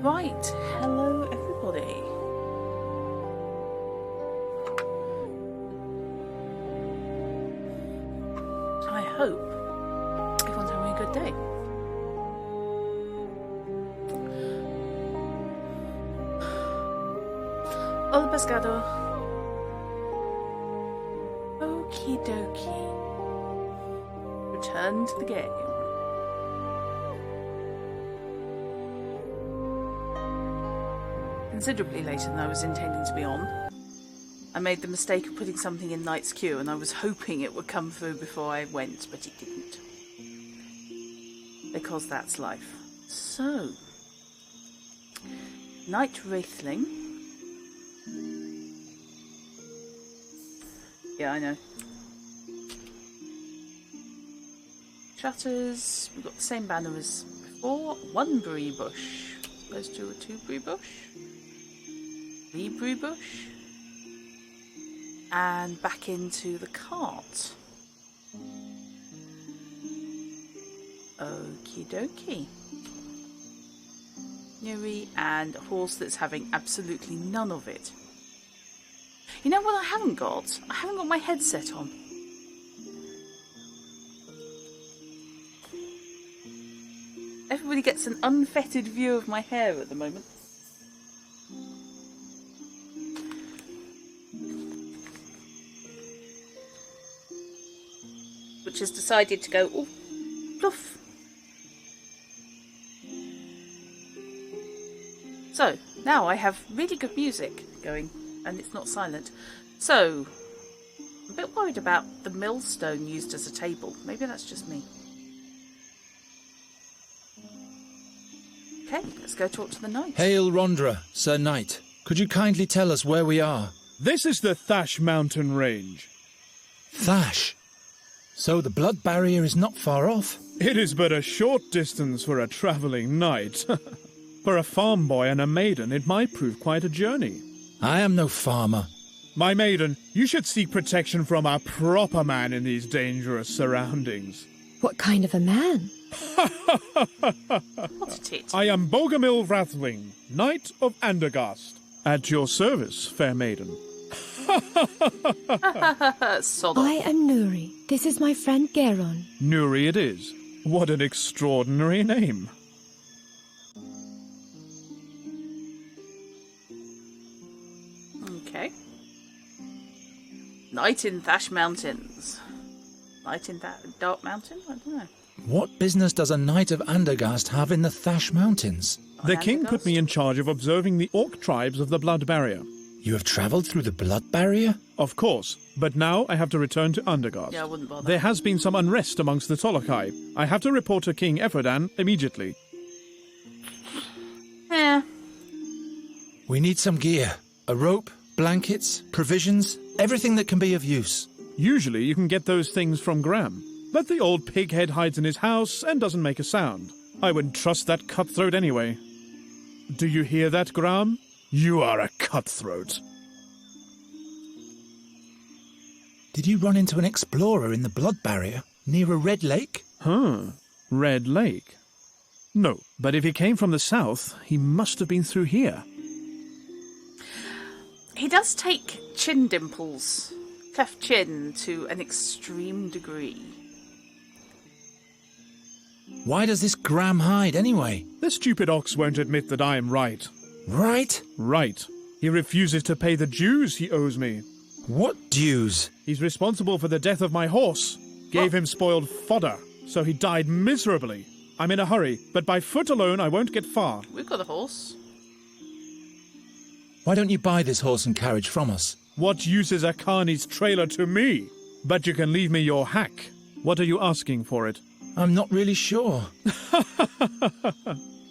Right, hello everybody. I hope everyone's having a good day. Hola pescado. Okie dokie. Return to the game. Considerably later than I was intending to be on. I made the mistake of putting something in Night's queue and I was hoping it would come through before I went, but it didn't. Because that's life. So, Night Wraithling. Yeah, I know. Shutters. We've got the same banner as before. 1 brie bush. Opposed to a 2 brie bush. 3 brie bush. And back into the cart. Okie dokie. Nuri and a horse that's having absolutely none of it. You know what I haven't got? I haven't got my headset on. Everybody gets an unfettered view of my hair at the moment. Which has decided to go, oh, pluff. So, now I have really good music going, and it's not silent. So, I'm a bit worried about the millstone used as a table. Maybe that's just me. Okay, let's go talk to the knight. Hail Rondra, Sir Knight. Could you kindly tell us where we are? This is the Thash mountain range. Thash? So the blood barrier is not far off? It is but a short distance for a travelling knight. For a farm boy and a maiden, it might prove quite a journey. I am no farmer. My maiden, you should seek protection from a proper man in these dangerous surroundings. What kind of a man? What a tit. I am Bogomil Rathling, Knight of Andergast. At your service, fair maiden. Sod I off. am Nuri. This is my friend Geron. Nuri it is. What an extraordinary name. Okay. Night in Thash Mountains. Night in that Dark Mountain? I don't know. What business does a Knight of Andergast have in the Thash Mountains? The king Andergast? put me in charge of observing the orc tribes of the blood barrier. You have travelled through the blood barrier? Of course, but now I have to return to Andergast. Yeah, I wouldn't bother. There has been some unrest amongst the Tolokai. I have to report to King Efferdan immediately. Eh. We need some gear. A rope, blankets, provisions, everything that can be of use. Usually you can get those things from Graham, but the old pighead hides in his house and doesn't make a sound. I wouldn't trust that cutthroat anyway. Do you hear that, Graham? You are a cutthroat. Did you run into an explorer in the blood barrier, near a red lake? Red Lake? No, but if he came from the south, he must have been through here. He does take chin dimples, cleft chin, to an extreme degree. Why does this Graham hide anyway? The stupid ox won't admit that I am right. Right? Right. He refuses to pay the dues he owes me. What dues? He's responsible for the death of my horse. Gave him spoiled fodder, so he died miserably. I'm in a hurry, but by foot alone I won't get far. We've got a horse. Why don't you buy this horse and carriage from us? What use is a carney's trailer to me? But you can leave me your hack. What are you asking for it? I'm not really sure.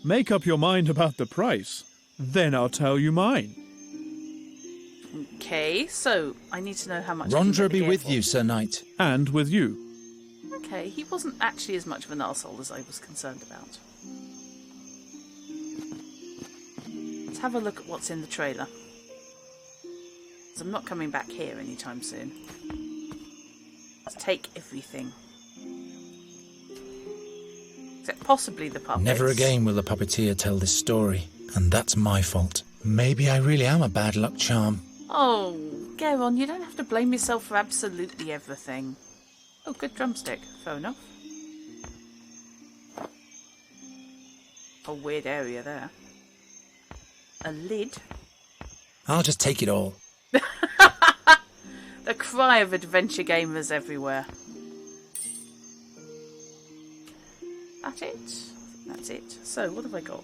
Make up your mind about the price. Then I'll tell you mine. Okay, so I need to know how much. I can Rondra get the be gear with for. you, Sir Knight. And with you. Okay, he wasn't actually as much of an arsehole as I was concerned about. Let's have a look at what's in the trailer. 'Cause I'm not coming back here anytime soon. Let's take everything. Except possibly the puppets. Never again will the puppeteer tell this story. and that's my fault. Maybe I really am a bad luck charm. Oh, Geron, you don't have to blame yourself for absolutely everything. Oh, good drumstick. Fair enough. A weird area there. A lid. I'll just take it all. The cry of adventure gamers everywhere. That it? That's it. So, what have I got?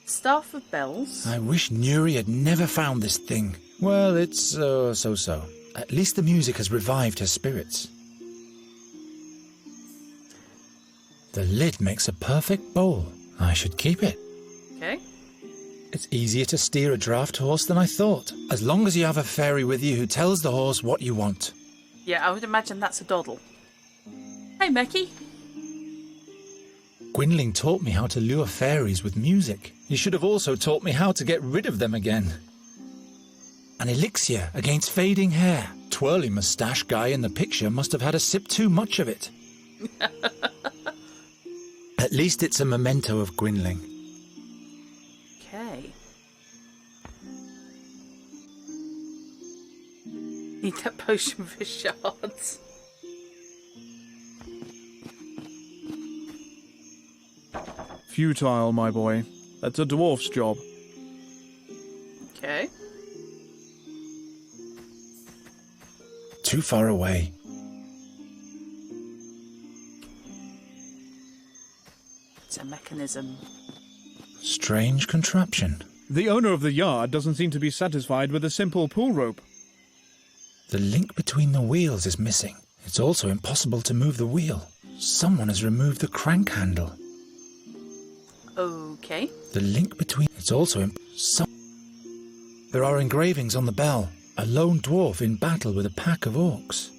Staff of Bells. I wish Nuri had never found this thing. Well, it's so-so. At least the music has revived her spirits. The lid makes a perfect bowl. I should keep it. Okay. It's easier to steer a draft horse than I thought, as long as you have a fairy with you who tells the horse what you want. Yeah, I would imagine that's a doddle. Hey, Mecky. Gwynling taught me how to lure fairies with music. He should have also taught me how to get rid of them again. An elixir against fading hair. Twirly moustache guy in the picture must have had a sip too much of it. At least it's a memento of Gwynling. Okay. Need that potion for shards. Futile, my boy. That's a dwarf's job. Okay. Too far away. It's a mechanism. Strange contraption. The owner of the yard doesn't seem to be satisfied with a simple pull rope. The link between the wheels is missing. It's also impossible to move the wheel. Someone has removed the crank handle. Okay. The link between... It's also... There are engravings on the bell. A lone dwarf in battle with a pack of orcs.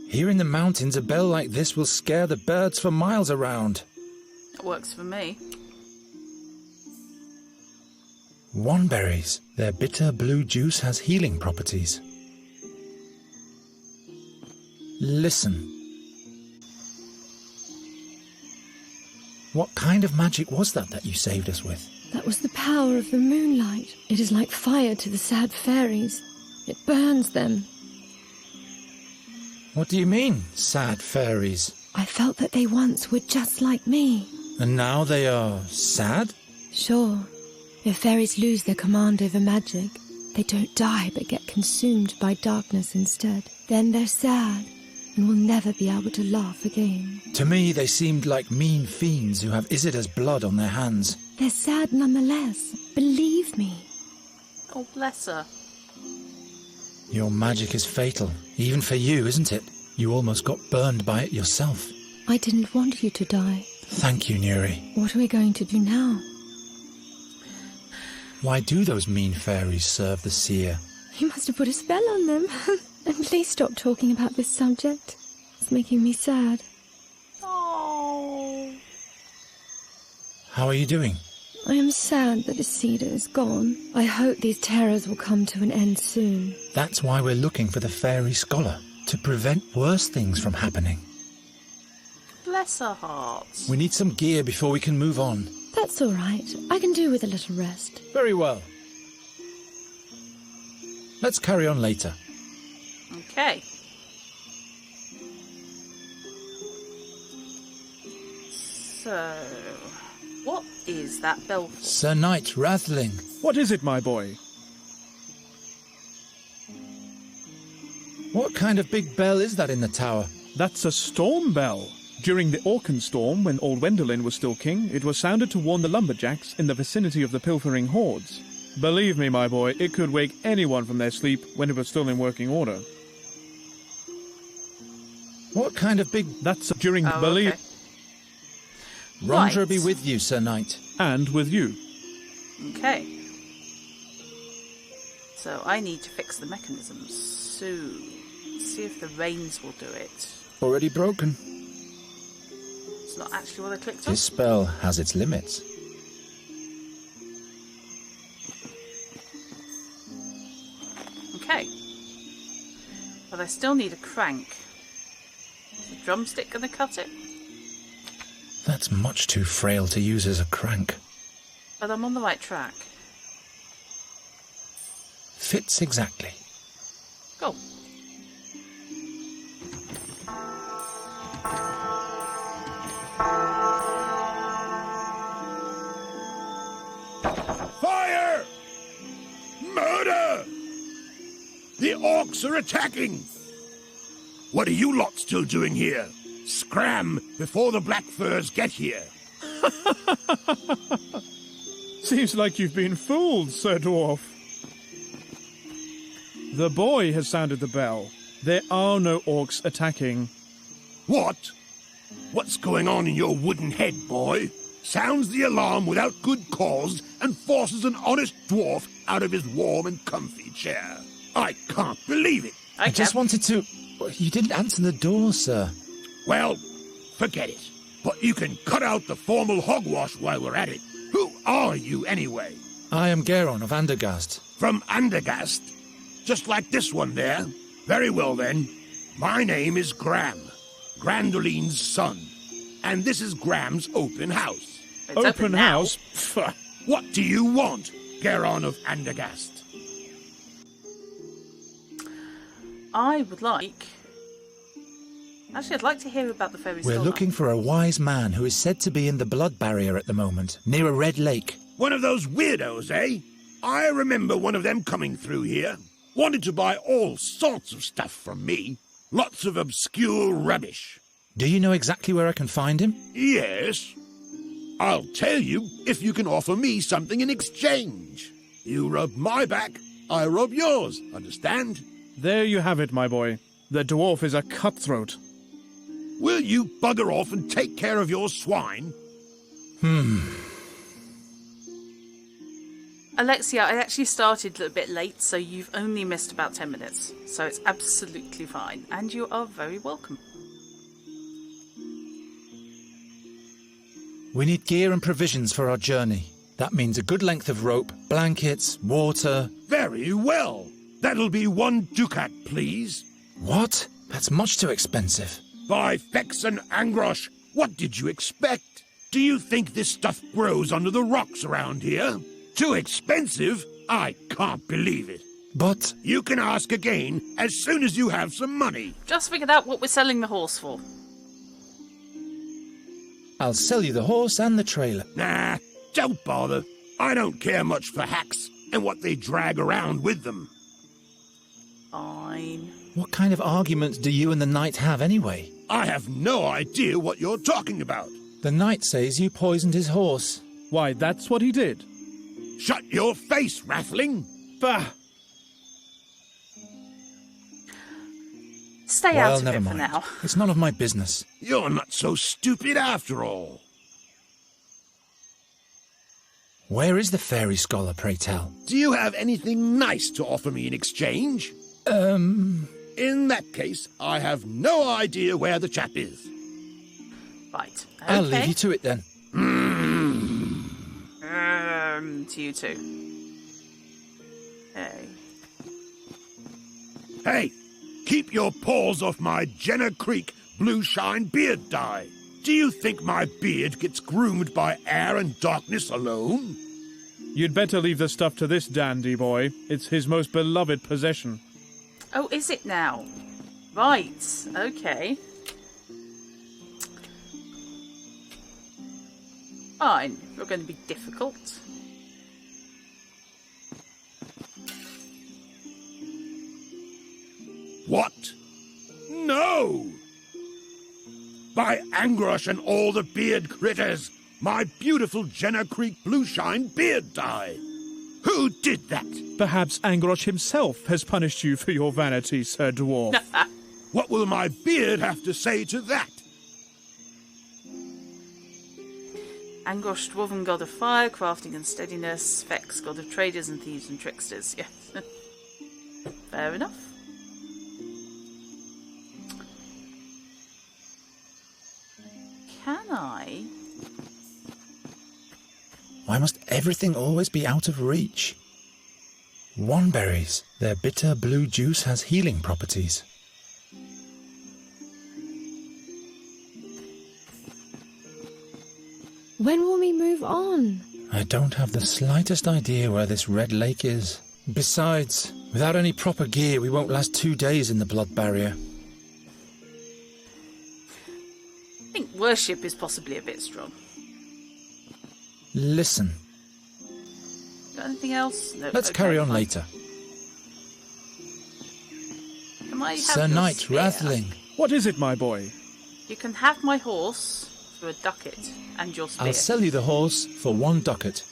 Here in the mountains, a bell like this will scare the birds for miles around. That works for me. Wanberries. Their bitter blue juice has healing properties. Listen. What kind of magic was that you saved us with? That was the power of the moonlight. It is like fire to the sad fairies. It burns them. What do you mean, sad fairies? I felt that they once were just like me. And now they are sad? Sure. If fairies lose their command over magic, they don't die but get consumed by darkness instead. Then they're sad and will never be able to laugh again. To me, they seemed like mean fiends who have Isida's blood on their hands. They're sad nonetheless. Believe me. Oh, bless her. Your magic is fatal, even for you, isn't it? You almost got burned by it yourself. I didn't want you to die. Thank you, Nuri. What are we going to do now? Why do those mean fairies serve the Seer? You must have put a spell on them. And please stop talking about this subject. It's making me sad. Oh. How are you doing? I am sad that Isida is gone. I hope these terrors will come to an end soon. That's why we're looking for the fairy scholar, to prevent worse things from happening. Bless her heart. We need some gear before we can move on. That's all right. I can do with a little rest. Very well. Let's carry on later. Okay. So, what is that bell for? Sir Knight Rathling. What is it, my boy? What kind of big bell is that in the tower? That's a storm bell. During the Orcan storm, when old Wendelin was still king, it was sounded to warn the lumberjacks in the vicinity of the pilfering hordes. Believe me, my boy, it could wake anyone from their sleep when it was still in working order. What kind of big... That's during... Oh, believe... okay. Rondra Right. be with you, Sir Knight. And with you. Okay. So I need to fix the mechanisms soon. See if the rains will do it. Already broken. It's not actually what I clicked on. This spell has its limits. Okay. But I still need a crank. Is the drumstick going to cut it? That's much too frail to use as a crank. But I'm on the right track. Fits exactly. Go. Fire! Murder! The orcs are attacking! What are you lot still doing here? Scram before the Black Furs get here. Seems like you've been fooled, Sir Dwarf. The boy has sounded the bell. There are no orcs attacking. What? What's going on in your wooden head, boy? Sounds the alarm without good cause and forces an honest dwarf out of his warm and comfy chair. I can't believe it. I just wanted to... You didn't answer the door, sir. Well, forget it. But you can cut out the formal hogwash while we're at it. Who are you, anyway? I am Geron of Andergast. From Andergast? Just like this one there? Very well, then. My name is Gram, Grandoline's son. And this is Gram's open house. It's open house? What do you want, Geron of Andergast? I would like... Actually, I'd like to hear about the fairy We're scholar. looking for a wise man who is said to be in the blood barrier at the moment, near a red lake. One of those weirdos, eh? I remember one of them coming through here. Wanted to buy all sorts of stuff from me. Lots of obscure rubbish. Do you know exactly where I can find him? Yes. I'll tell you if you can offer me something in exchange. You rub my back, I rub yours, understand? There you have it, my boy. The dwarf is a cutthroat. Will you bugger off and take care of your swine? Alexia, I actually started a little bit late, so you've only missed about 10 minutes. So it's absolutely fine, and you are very welcome. We need gear and provisions for our journey. That means a good length of rope, blankets, water... Very well. That'll be 1 ducat, please. What? That's much too expensive. By Fex and Angrosh, what did you expect? Do you think this stuff grows under the rocks around here? Too expensive? I can't believe it. But... You can ask again as soon as you have some money. Just figured out what we're selling the horse for. I'll sell you the horse and the trailer. Nah, don't bother. I don't care much for hacks and what they drag around with them. Fine. What kind of arguments do you and the knight have anyway? I have no idea what you're talking about. The knight says you poisoned his horse. Why, that's what he did. Shut your face, Rathling. Bah! Stay Well, out of never it mind. for now. It's none of my business. You're not so stupid after all. Where is the fairy scholar, pray tell? Do you have anything nice to offer me in exchange? In that case, I have no idea where the chap is. Right. Okay. I'll leave you to it then. To you too. Hey. Hey, keep your paws off my Jenna Creek blue shine beard dye. Do you think my beard gets groomed by air and darkness alone? You'd better leave the stuff to this dandy boy. It's his most beloved possession. Oh, is it now? Right. Okay. Fine. You're going to be difficult. What? No! By Angrosh and all the beard critters, my beautiful Jenna Creek blue shine beard dye. Who did that? Perhaps Angrosh himself has punished you for your vanity, Sir Dwarf. What will my beard have to say to that? Angrosh, dwarven god of fire, crafting and steadiness. Vex, god of traders and thieves and tricksters. Yes. Fair enough. Can I? Why must everything always be out of reach? Wanberries. Their bitter blue juice has healing properties. When will we move on? I don't have the slightest idea where this red lake is. Besides, without any proper gear, we won't last 2 days in the blood barrier. I think worship is possibly a bit strong. Listen, Got anything else? No. let's okay, carry on fine. later. Can I have Sir your Knight spear? Rathling, What is it, my boy? You can have my horse for a ducat and your spear. I'll sell you the horse for 1 ducat.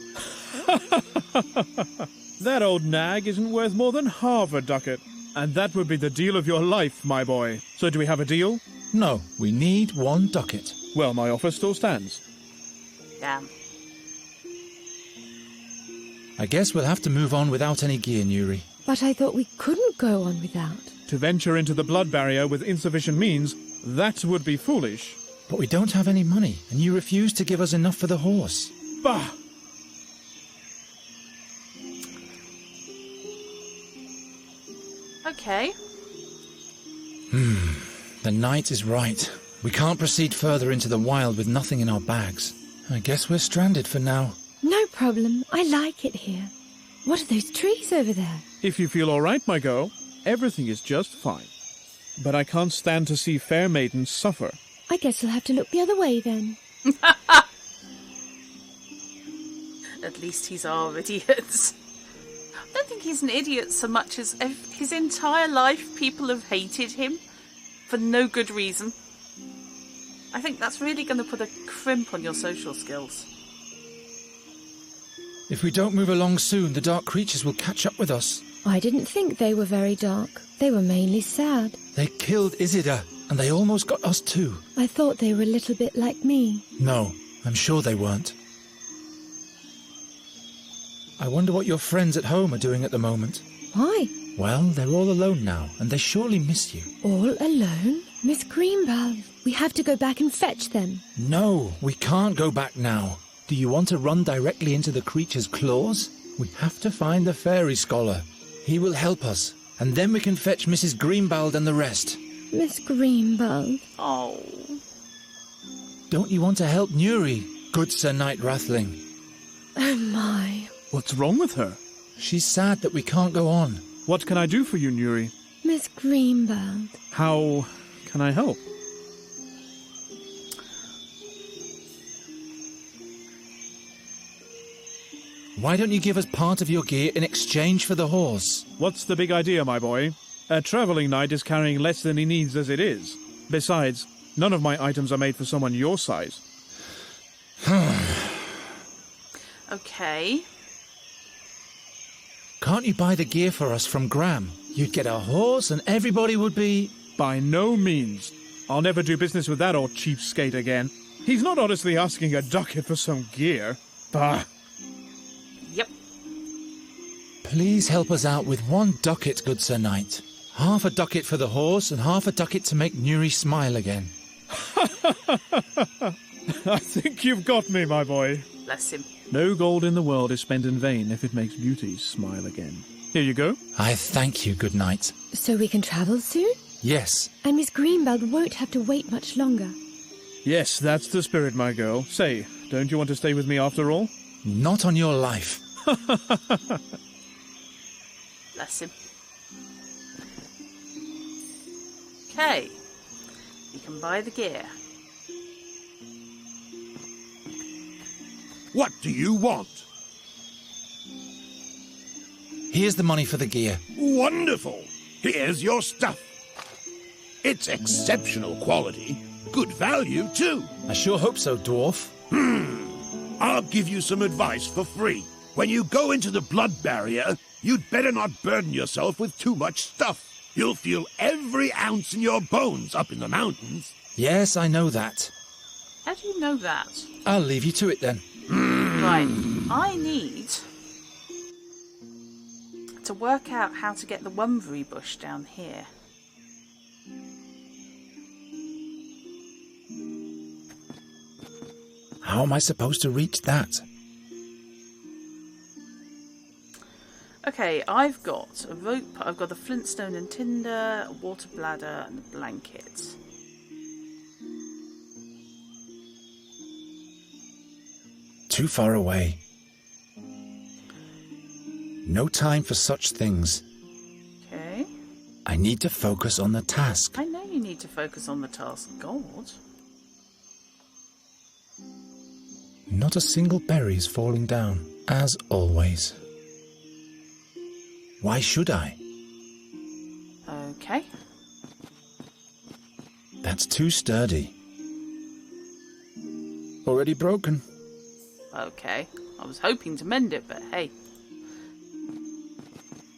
That old nag isn't worth more than half a ducat. And that would be the deal of your life, my boy. So do we have a deal? No, we need 1 ducat. Well, my offer still stands. Damn. I guess we'll have to move on without any gear, Nuri. But I thought we couldn't go on without. To venture into the blood barrier with insufficient means, that would be foolish. But we don't have any money, and you refuse to give us enough for the horse. Bah! Okay. The knight is right. We can't proceed further into the wild with nothing in our bags. I guess we're stranded for now. No problem. I like it here. What are those trees over there? If you feel all right, my girl, everything is just fine. But I can't stand to see fair maidens suffer. I guess I'll have to look the other way then. At least he's our idiot. I don't think he's an idiot so much as his entire life people have hated him for no good reason. I think that's really going to put a crimp on your social skills. If we don't move along soon, the dark creatures will catch up with us. I didn't think they were very dark. They were mainly sad. They killed Isidore, and they almost got us too. I thought they were a little bit like me. No, I'm sure they weren't. I wonder what your friends at home are doing at the moment. Why? Well, they're all alone now, and they surely miss you. All alone? Miss Greenbelt, we have to go back and fetch them. No, we can't go back now. Do you want to run directly into the creature's claws? We have to find the fairy scholar. He will help us, and then we can fetch Mrs. Greenbald and the rest. Miss Greenbelt. Oh. Don't you want to help Nuri, good Sir Knight Rathling? Oh my. What's wrong with her? She's sad that we can't go on. What can I do for you, Nuri? Miss Greenbelt. How can I help? Why don't you give us part of your gear in exchange for the horse? What's the big idea, my boy? A traveling knight is carrying less than he needs as it is. Besides, none of my items are made for someone your size. Okay. Can't you buy the gear for us from Graham? You'd get a horse and everybody would be... By no means. I'll never do business with that old cheapskate again. He's not honestly asking a ducat for some gear. Bah! Yep. Please help us out with 1 ducat, good Sir Knight. Half a ducat for the horse and half a ducat to make Nuri smile again. I think you've got me, my boy. Bless him. No gold in the world is spent in vain if it makes beauty smile again. Here you go. I thank you, good knight. So we can travel soon? Yes, And Miss Greenbelt won't have to wait much longer. Yes, that's the spirit, my girl. Say, don't you want to stay with me after all? not on your life. Bless him. Okay. You can buy the gear. What do you want? Here's the money for the gear. Wonderful. Here's your stuff. It's exceptional quality. Good value, too. I sure hope so, dwarf. I'll give you some advice for free. When you go into the blood barrier, you'd better not burden yourself with too much stuff. You'll feel every ounce in your bones up in the mountains. Yes, I know that. How do you know that? I'll leave you to it then. Right. I need to work out how to get the Wumvery bush down here. How am I supposed to reach that? Okay, I've got a rope, I've got a flintstone and tinder, a water bladder and a blanket. Too far away. No time for such things. Okay. I need to focus on the task. I know you need to focus on the task. God. Not a single berry is falling down, as always. Why should I? Okay. That's too sturdy. Already broken. Okay. I was hoping to mend it, but hey.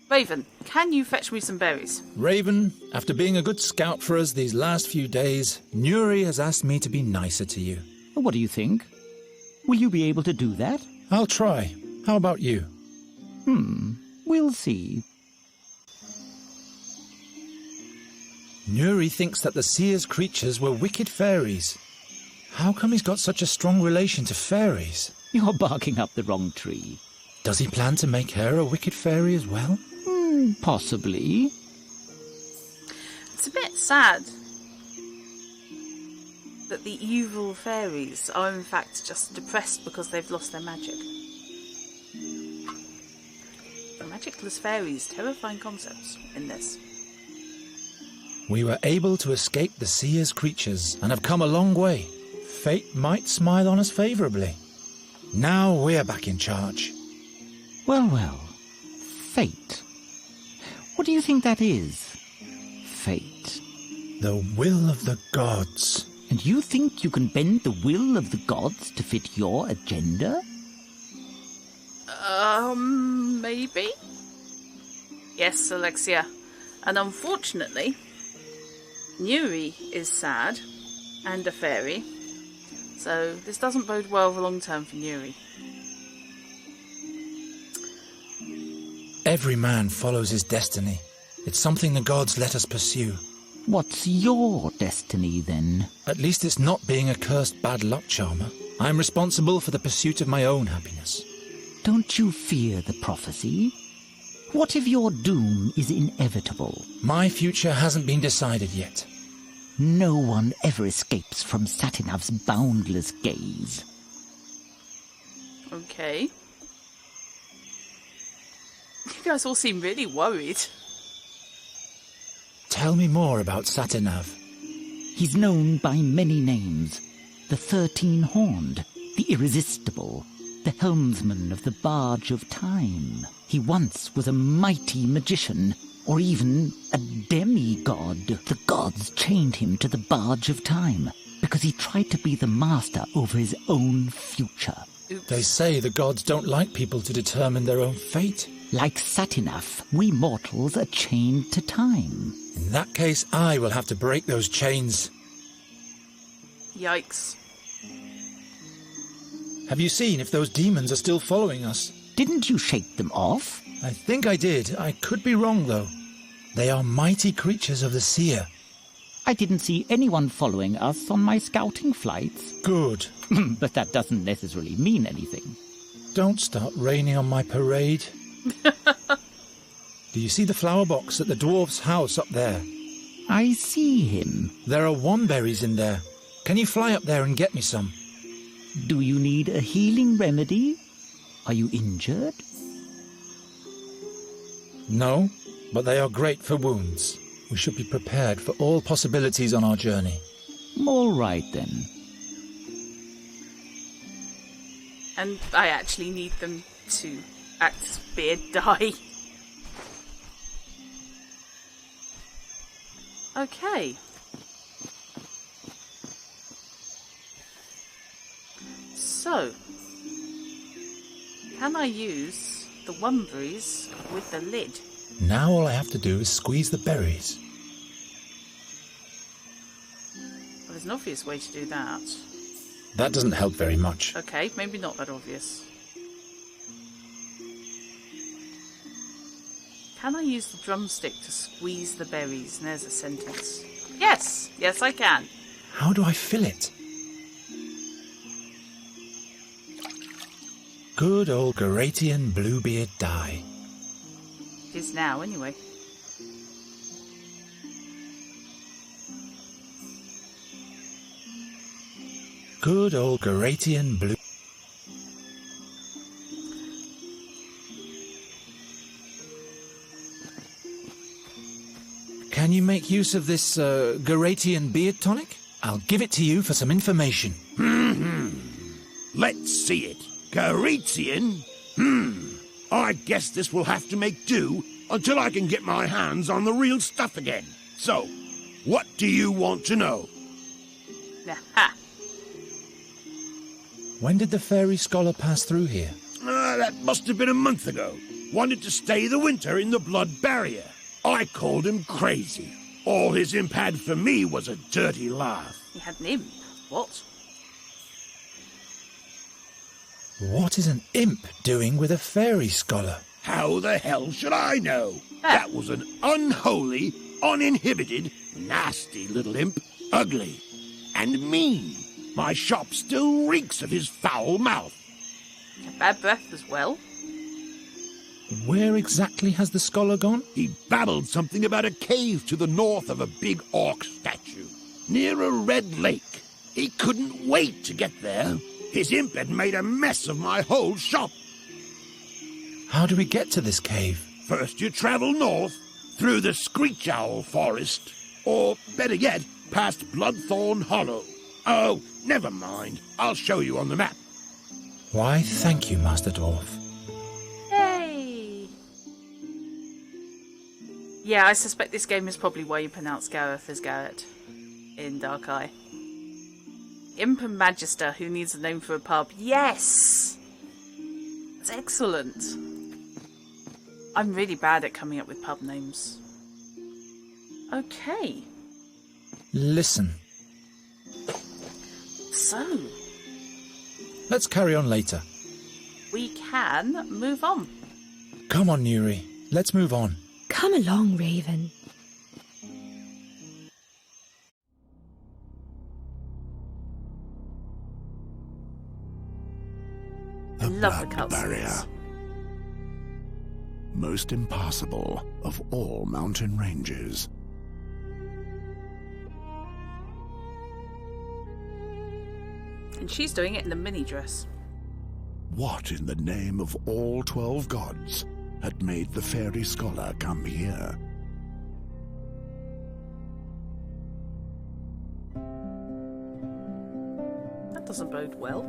Raven, can you fetch me some berries? Raven, after being a good scout for us these last few days, Nuri has asked me to be nicer to you. What do you think? Will you be able to do that? I'll try. How about you? We'll see. Nuri thinks that the Seer's creatures were wicked fairies. How come he's got such a strong relation to fairies? You're barking up the wrong tree. Does he plan to make her a wicked fairy as well? Possibly. It's a bit sad that the evil fairies are in fact just depressed because they've lost their magic. Magicless fairies, terrifying concepts in this. We were able to escape the Seer's creatures and have come a long way. Fate might smile on us favourably. Now we're back in charge. Well. Fate. What do you think that is? Fate. The will of the gods. And you think you can bend the will of the gods to fit your agenda? Maybe? Yes, Alexia. And unfortunately, Nuri is sad and a fairy, so this doesn't bode well for long term for Nuri. Every man follows his destiny. It's something the gods let us pursue. What's your destiny, then? At least it's not being a cursed bad luck charmer. I'm responsible for the pursuit of my own happiness. Don't you fear the prophecy? What if your doom is inevitable? My future hasn't been decided yet. No one ever escapes from Satinav's boundless gaze. Okay. You guys all seem really worried. Tell me more about Satinav. He's known by many names. The 13-horned, the irresistible, the helmsman of the Barge of Time. He once was a mighty magician, or even a demigod. The gods chained him to the Barge of Time because he tried to be the master over his own future. Oops. They say the gods don't like people to determine their own fate. Like Satinav, we mortals are chained to time. In that case, I will have to break those chains. Yikes. Have you seen if those demons are still following us? Didn't you shake them off? I think I did. I could be wrong, though. They are mighty creatures of the Seer. I didn't see anyone following us on my scouting flights. Good. But that doesn't necessarily mean anything. Don't start raining on my parade. Do you see the flower box at the dwarf's house up there? I see him. There are womberries in there. Can you fly up there and get me some? Do you need a healing remedy? Are you injured? No, but they are great for wounds. We should be prepared for all possibilities on our journey. All right, then. And I actually need them to act as beard dye. Okay. So, can I use the womberries with the lid? Now all I have to do is squeeze the berries. Well, there's an obvious way to do that. That doesn't help very much. Okay, maybe not that obvious. Can I use the drumstick to squeeze the berries? And there's a sentence. Yes! Yes, I can. How do I fill it? Good old Garatian Bluebeard dye. It is now, anyway. Good old Garatian Blue... Can you make use of this Garatian beard tonic? I'll give it to you for some information. Let's see it. Garatian? I guess this will have to make do until I can get my hands on the real stuff again. So, what do you want to know? Aha. When did the fairy scholar pass through here? That must have been a month ago. Wanted to stay the winter in the blood barrier. I called him crazy. All his imp had for me was a dirty laugh. He had an imp. What? What is an imp doing with a fairy scholar? How the hell should I know? That was an unholy, uninhibited, nasty little imp. Ugly and mean. My shop still reeks of his foul mouth. A bad breath as well. Where exactly has the scholar gone? He babbled something about a cave to the north of a big orc statue, near a red lake. He couldn't wait to get there. His imp had made a mess of my whole shop. How do we get to this cave? First you travel north, through the Screech Owl Forest, or, better yet, past Bloodthorn Hollow. Oh, never mind. I'll show you on the map. Why, thank you, Master Dwarf. Hey! Yeah, I suspect this game is probably why you pronounce Gareth as Garrett in Dark Eye. Imp and Magister, who needs a name for a pub? Yes! That's excellent. I'm really bad at coming up with pub names. Okay. Listen. So, Let's carry on later. we can move on. Come on, Nuri. Let's move on. Come along, Raven. I love the Blood barrier. cutscenes. Most impassable of all mountain ranges. And she's doing it in a mini dress. What in the name of all 12 gods had made the fairy scholar come here? That doesn't bode well.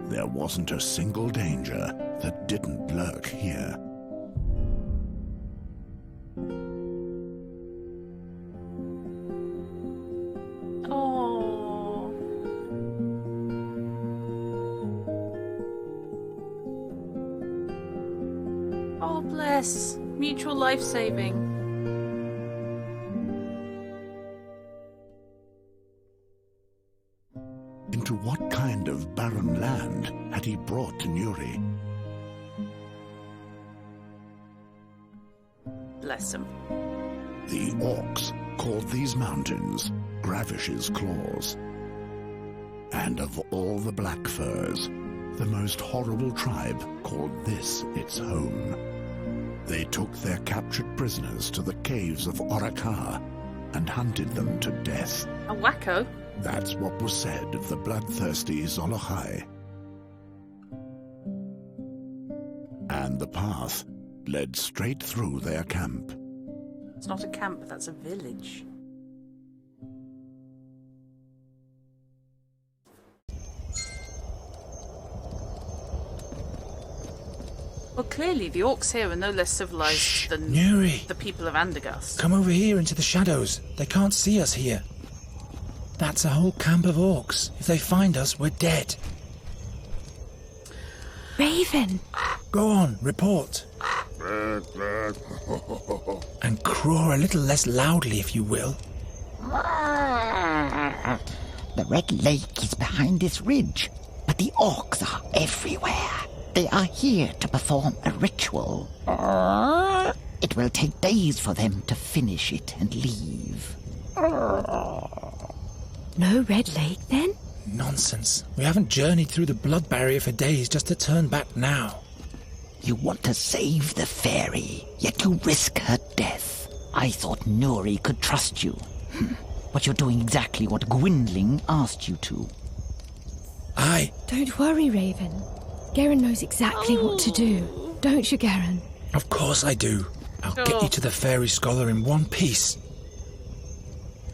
There wasn't a single danger that didn't lurk here. Oh. Oh, bless. Mutual life saving. Into what kind of barren land had he brought Nuri? Bless him. The orcs called these mountains Gravish's Claws. And of all the black furs, the most horrible tribe called this its home. They took their captured prisoners to the caves of Orakar and hunted them to death. A wacko. That's what was said of the bloodthirsty Zolochai. And the path led straight through their camp. It's not a camp, that's a village. Well, clearly the orcs here are no less civilized than Nuri. the people of Andergast. Come over here into the shadows. They can't see us here. That's a whole camp of orcs. If they find us, we're dead. Raven! Go on, report. And croar a little less loudly, if you will. The Red Lake is behind this ridge, but the orcs are everywhere. They are here to perform a ritual. It will take days for them to finish it and leave. No Red Lake, then? Nonsense. We haven't journeyed through the blood barrier for days just to turn back now. You want to save the fairy, yet you risk her death. I thought Nuri could trust you. But you're doing exactly what Gwendling asked you to. Aye. Don't worry, Raven. Garen knows exactly what to do. Don't you, Garen? Of course I do. I'll get you to the fairy scholar in one piece.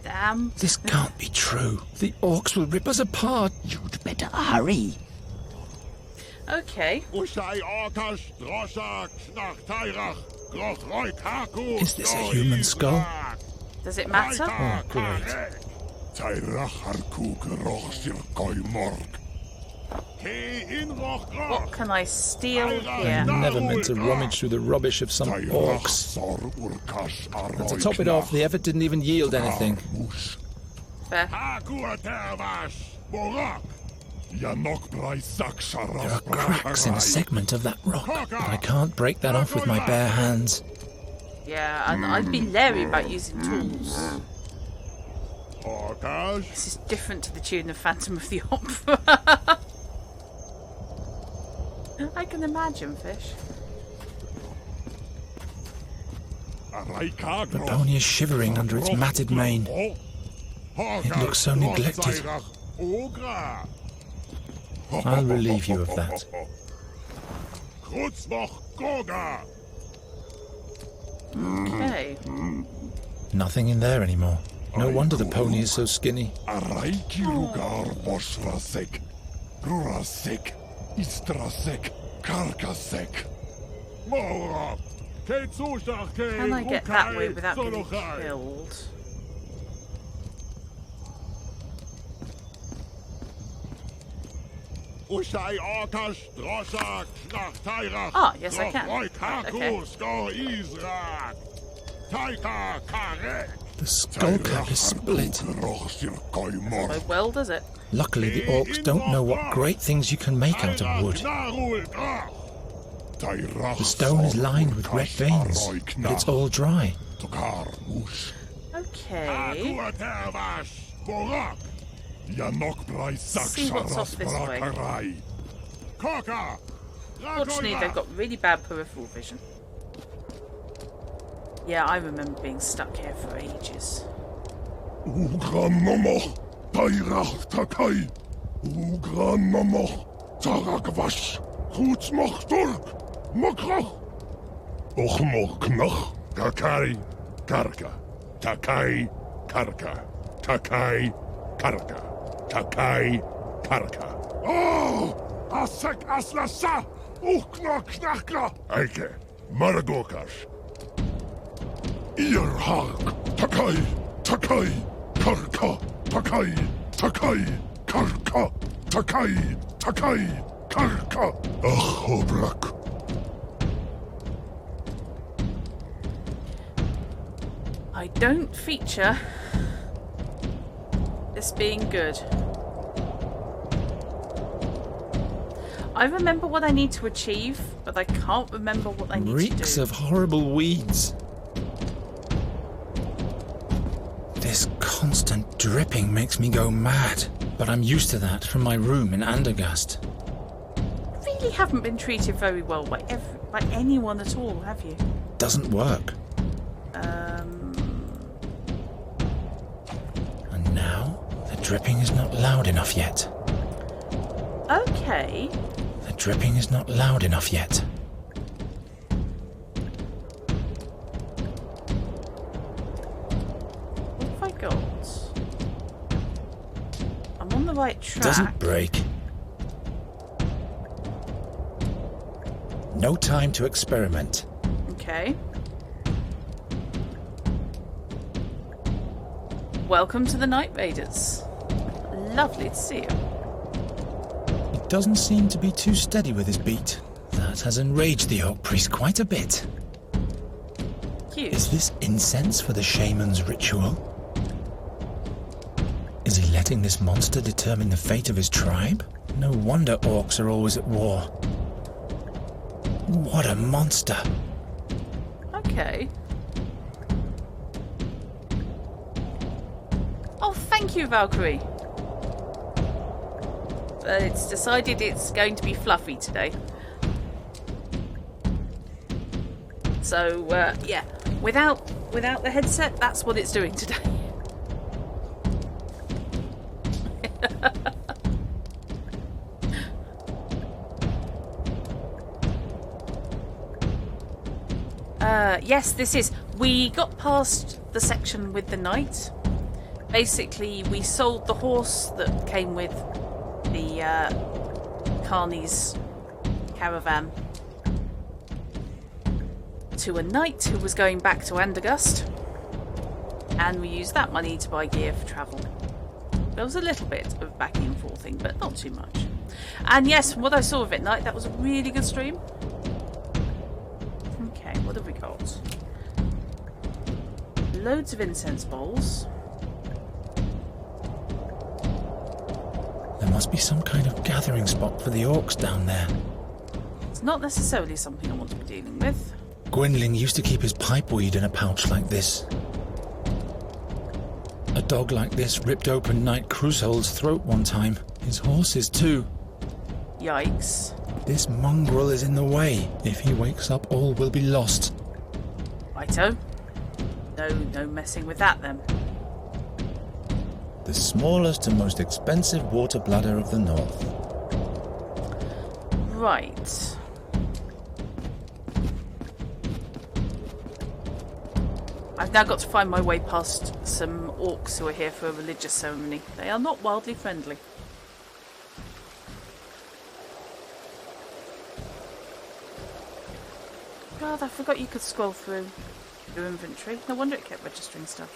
Damn. This can't be true. The orcs will rip us apart. You'd better hurry. Okay. Is this a human skull? Does it matter? Oh, great. What can I steal here? Never meant to rummage through the rubbish of some orcs. And to top it off, the effort didn't even yield anything. Fair. There are cracks in a segment of that rock, but I can't break that off with my bare hands. Yeah, and I'd be leery about using tools. This is different to the tune of Phantom of the Opera. I can imagine, Fish. The pony is shivering under its matted mane. It looks so neglected. I'll relieve you of that. Okay. Nothing in there anymore. No wonder the pony is so skinny. Can I get that way without getting killed? Ah, yes I can. Right, okay. The skull cap is split. So well does it. Luckily, the orcs don't know what great things you can make out of wood. The stone is lined with red veins, but it's all dry. Okay. See what's off this way. Fortunately, they've got really bad peripheral vision. Yeah, I remember being stuck here for ages. Takai karka. Oh! Asek aslasa! Ukna knakla! Eike, Maragokash. Earhag! Takai! Takai! Karka! Takai! Takai! Karka! Takai! Takai! Karka! Ach, Obrak! I don't feature this being good. I remember what I need to achieve, but I can't remember what I need to do. Reeks of horrible weeds. This constant dripping makes me go mad, but I'm used to that from my room in Andergast. You really haven't been treated very well by anyone at all, have you? Doesn't work. And now, the dripping is not loud enough yet. Okay. The dripping is not loud enough yet. What have I got? I'm on the right track. Doesn't break. No time to experiment. Okay. Welcome to the Night Raiders. Lovely to see you. He doesn't seem to be too steady with his beat. That has enraged the Orc Priest quite a bit. Cute. Is this incense for the shaman's ritual? Is he letting this monster determine the fate of his tribe? No wonder orcs are always at war. What a monster! Okay. Oh, thank you, Valkyrie. It's decided it's going to be fluffy today. So, yeah. Without the headset, that's what it's doing today. yes, this is. We got past the section with the knight. Basically, we sold the horse that came with the Carney's caravan to a knight who was going back to Andergust, and we used that money to buy gear for travel. There was a little bit of backing and forthing, but not too much. And yes, from what I saw of it at night, that was a really good stream. Okay, what have we got? Loads of incense bowls. There must be some kind of gathering spot for the orcs down there. It's not necessarily something I want to be dealing with. Gwynling used to keep his pipeweed in a pouch like this. A dog like this ripped open Knight Crusoe's throat one time. His horses too. Yikes. This mongrel is in the way. If he wakes up, all will be lost. Righto. No messing with that then. The smallest and most expensive water bladder of the north. Right. I've now got to find my way past some orcs who are here for a religious ceremony. They are not wildly friendly. God, I forgot you could scroll through your inventory. No wonder it kept registering stuff.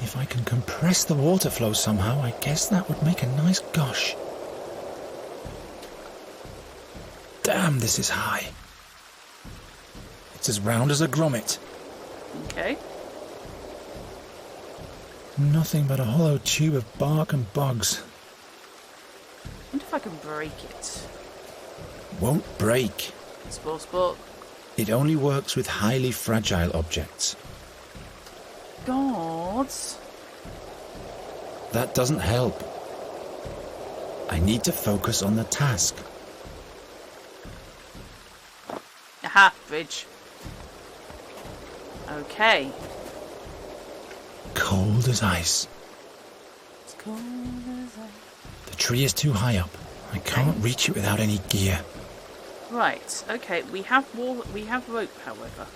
If I can compress the water flow somehow, I guess that would make a nice gush. Damn, this is high. It's as round as a grommet. Okay. Nothing but a hollow tube of bark and bugs. I wonder if I can break it. Won't break. Sport. It only works with highly fragile objects. Gods. That doesn't help. I need to focus on the task. Aha, bridge. Okay. Cold as ice. It's cold as ice. The tree is too high up. I can't reach it without any gear. Right, okay, we have rope, however.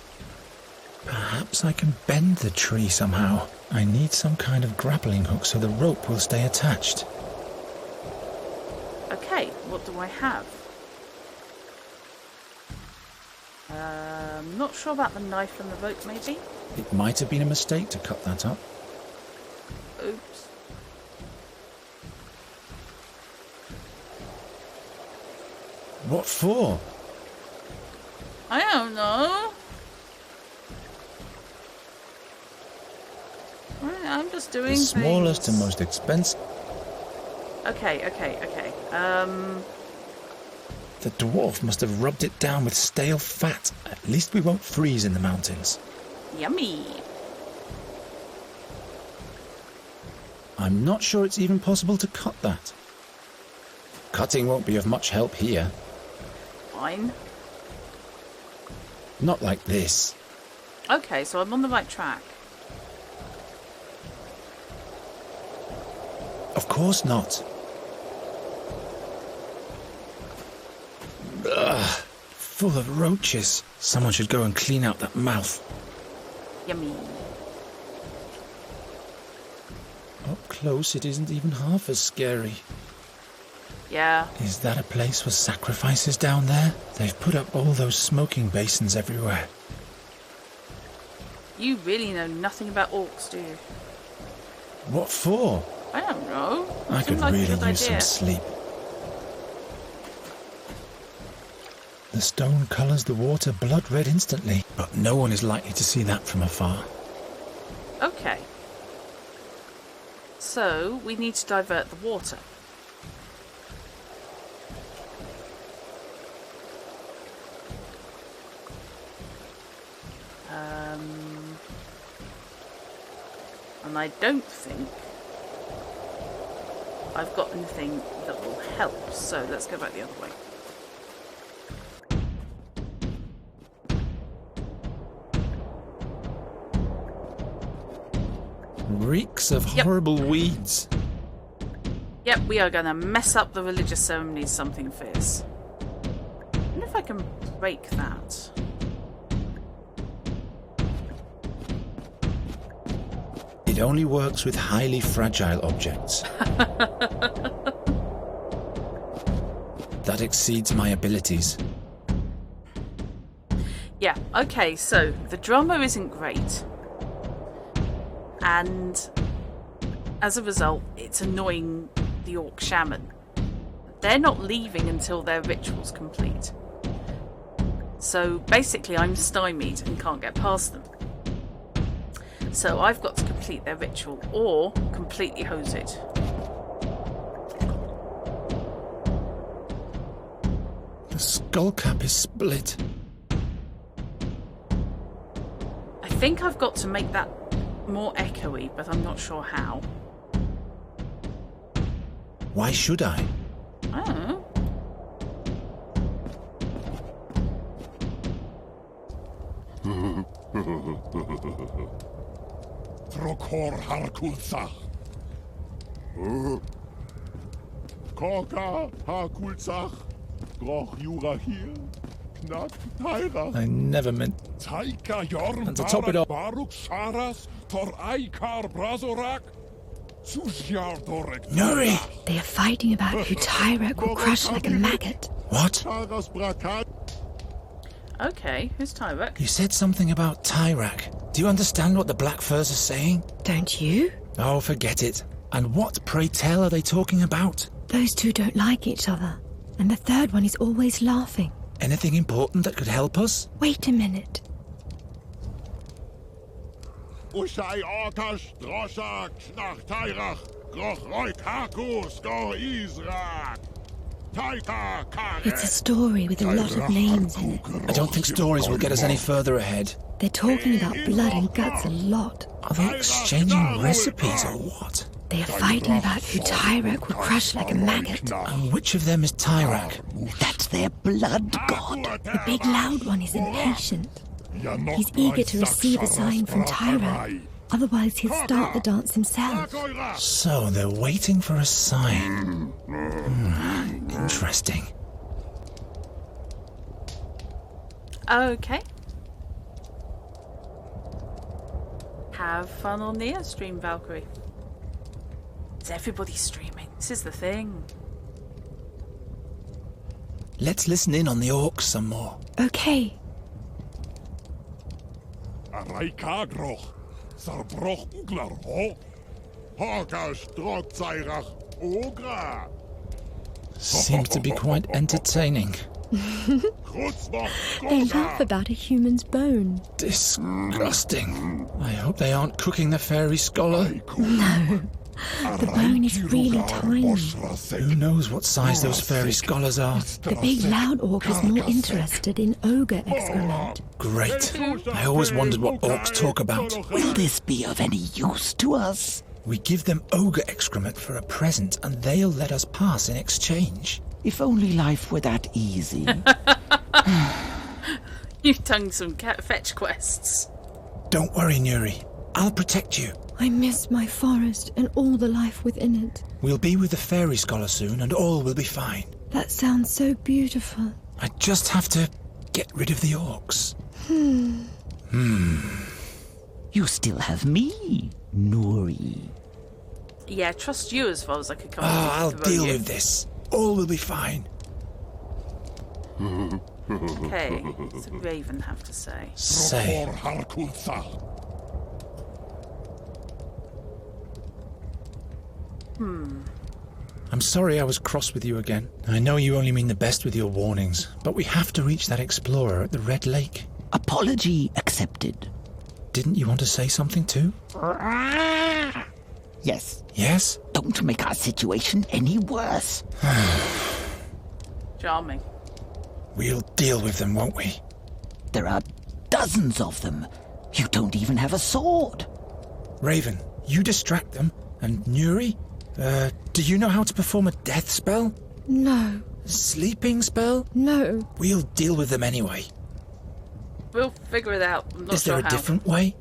Perhaps I can bend the tree somehow. I need some kind of grappling hook so the rope will stay attached. Okay, what do I have? Not sure about the knife and the rope, maybe? It might have been a mistake to cut that up. Oops. What for? I don't know. I'm just doing The smallest things. and most expensive. Okay. The dwarf must have rubbed it down with stale fat. At least we won't freeze in the mountains. Yummy. I'm not sure it's even possible to cut that. Cutting won't be of much help here. Fine. Not like this. Okay, so I'm on the right track. Of course not. Ugh, full of roaches. Someone should go and clean out that mouth. Yummy. Up close, it isn't even half as scary. Yeah. Is that a place for sacrifices down there? They've put up all those smoking basins everywhere. You really know nothing about orcs, do you? What for? I don't know. I could Seemed like a really good use some idea. sleep. The stone colours the water blood red instantly, but no one is likely to see that from afar. Okay. So, we need to divert the water. And I don't think I've got anything that will help, so let's go back the other way. Reeks of Yep. horrible weeds. Yep, we are going to mess up the religious ceremonies something fierce. I wonder if I can break that. It only works with highly fragile objects. That exceeds my abilities. Yeah, okay, so the drummer isn't great. And as a result, it's annoying the orc shaman. They're not leaving until their ritual's complete. So basically I'm stymied and can't get past them. So I've got to complete their ritual or completely hose it. The skull cap is split. I think I've got to make that more echoey, but I'm not sure how. Why should I? I don't know. Trokor Harkulzach. Korka Harkulzach. Groch Jura hier. Knack Taira. I never meant... Taika Jorm And to top it off... Baruk Sharas. Tor Aikar Brazorak. Susjar Dorek. Nuri! They are fighting about who Tyrek will crush like a maggot. What? Sharas Brakat. Okay, who's Tyrek? You said something about Tyrak. Do you understand what the Black Furs are saying? Don't you? Oh, forget it. And what, pray tell, are they talking about? Those two don't like each other. And the third one is always laughing. Anything important that could help us? Wait a minute. Ushai Orkash Droshak Schnach Tairach. Groch Roik Haku Skor Izrak. Taika Kare. It's a story with a lot of names in it. I don't think stories will get us any further ahead. They're talking about blood and guts a lot. Are they exchanging recipes or what? They are fighting about who Tyrek will crush like a maggot. And which of them is Tyrak? That's their blood god. The big loud one is impatient. He's eager to receive a sign from Tyrek. Otherwise he'll start the dance himself. So they're waiting for a sign. Interesting. Okay. Have fun on the stream, Valkyrie. Is everybody streaming? This is the thing. Let's listen in on the orcs some more. Okay. Araika Groch. Sarbroch Uglar Ho. Horkash Drok Zairach Ogra. Seems to be quite entertaining. They laugh about a human's bone. Disgusting. I hope they aren't cooking the fairy scholar. No. The bone is really tiny. Who knows what size those fairy scholars are? The big loud orc is more interested in ogre excrement. Great. I always wondered what orcs talk about. Will this be of any use to us? We give them ogre excrement for a present and they'll let us pass in exchange. If only life were that easy. You've done some cat fetch quests. Don't worry, Nuri. I'll protect you. I miss my forest and all the life within it. We'll be with the fairy scholar soon and all will be fine. That sounds so beautiful. I just have to get rid of the orcs. You still have me, Nuri. Yeah, trust you as far as I could come. I'll throw deal you. with this. All will be fine. Okay, what's the Raven have to say? Say, Harkulzach. I'm sorry I was cross with you again. I know you only mean the best with your warnings, but we have to reach that explorer at the Red Lake. Apology accepted. Didn't you want to say something too? Yes. Yes? Don't make our situation any worse. Charming. We'll deal with them, won't we? There are dozens of them. You don't even have a sword. Raven, you distract them. And Nuri? Do you know how to perform a death spell? No, Sleeping spell? no. We'll deal with them anyway. We'll figure it out. I'm not Is sure there a how. different way?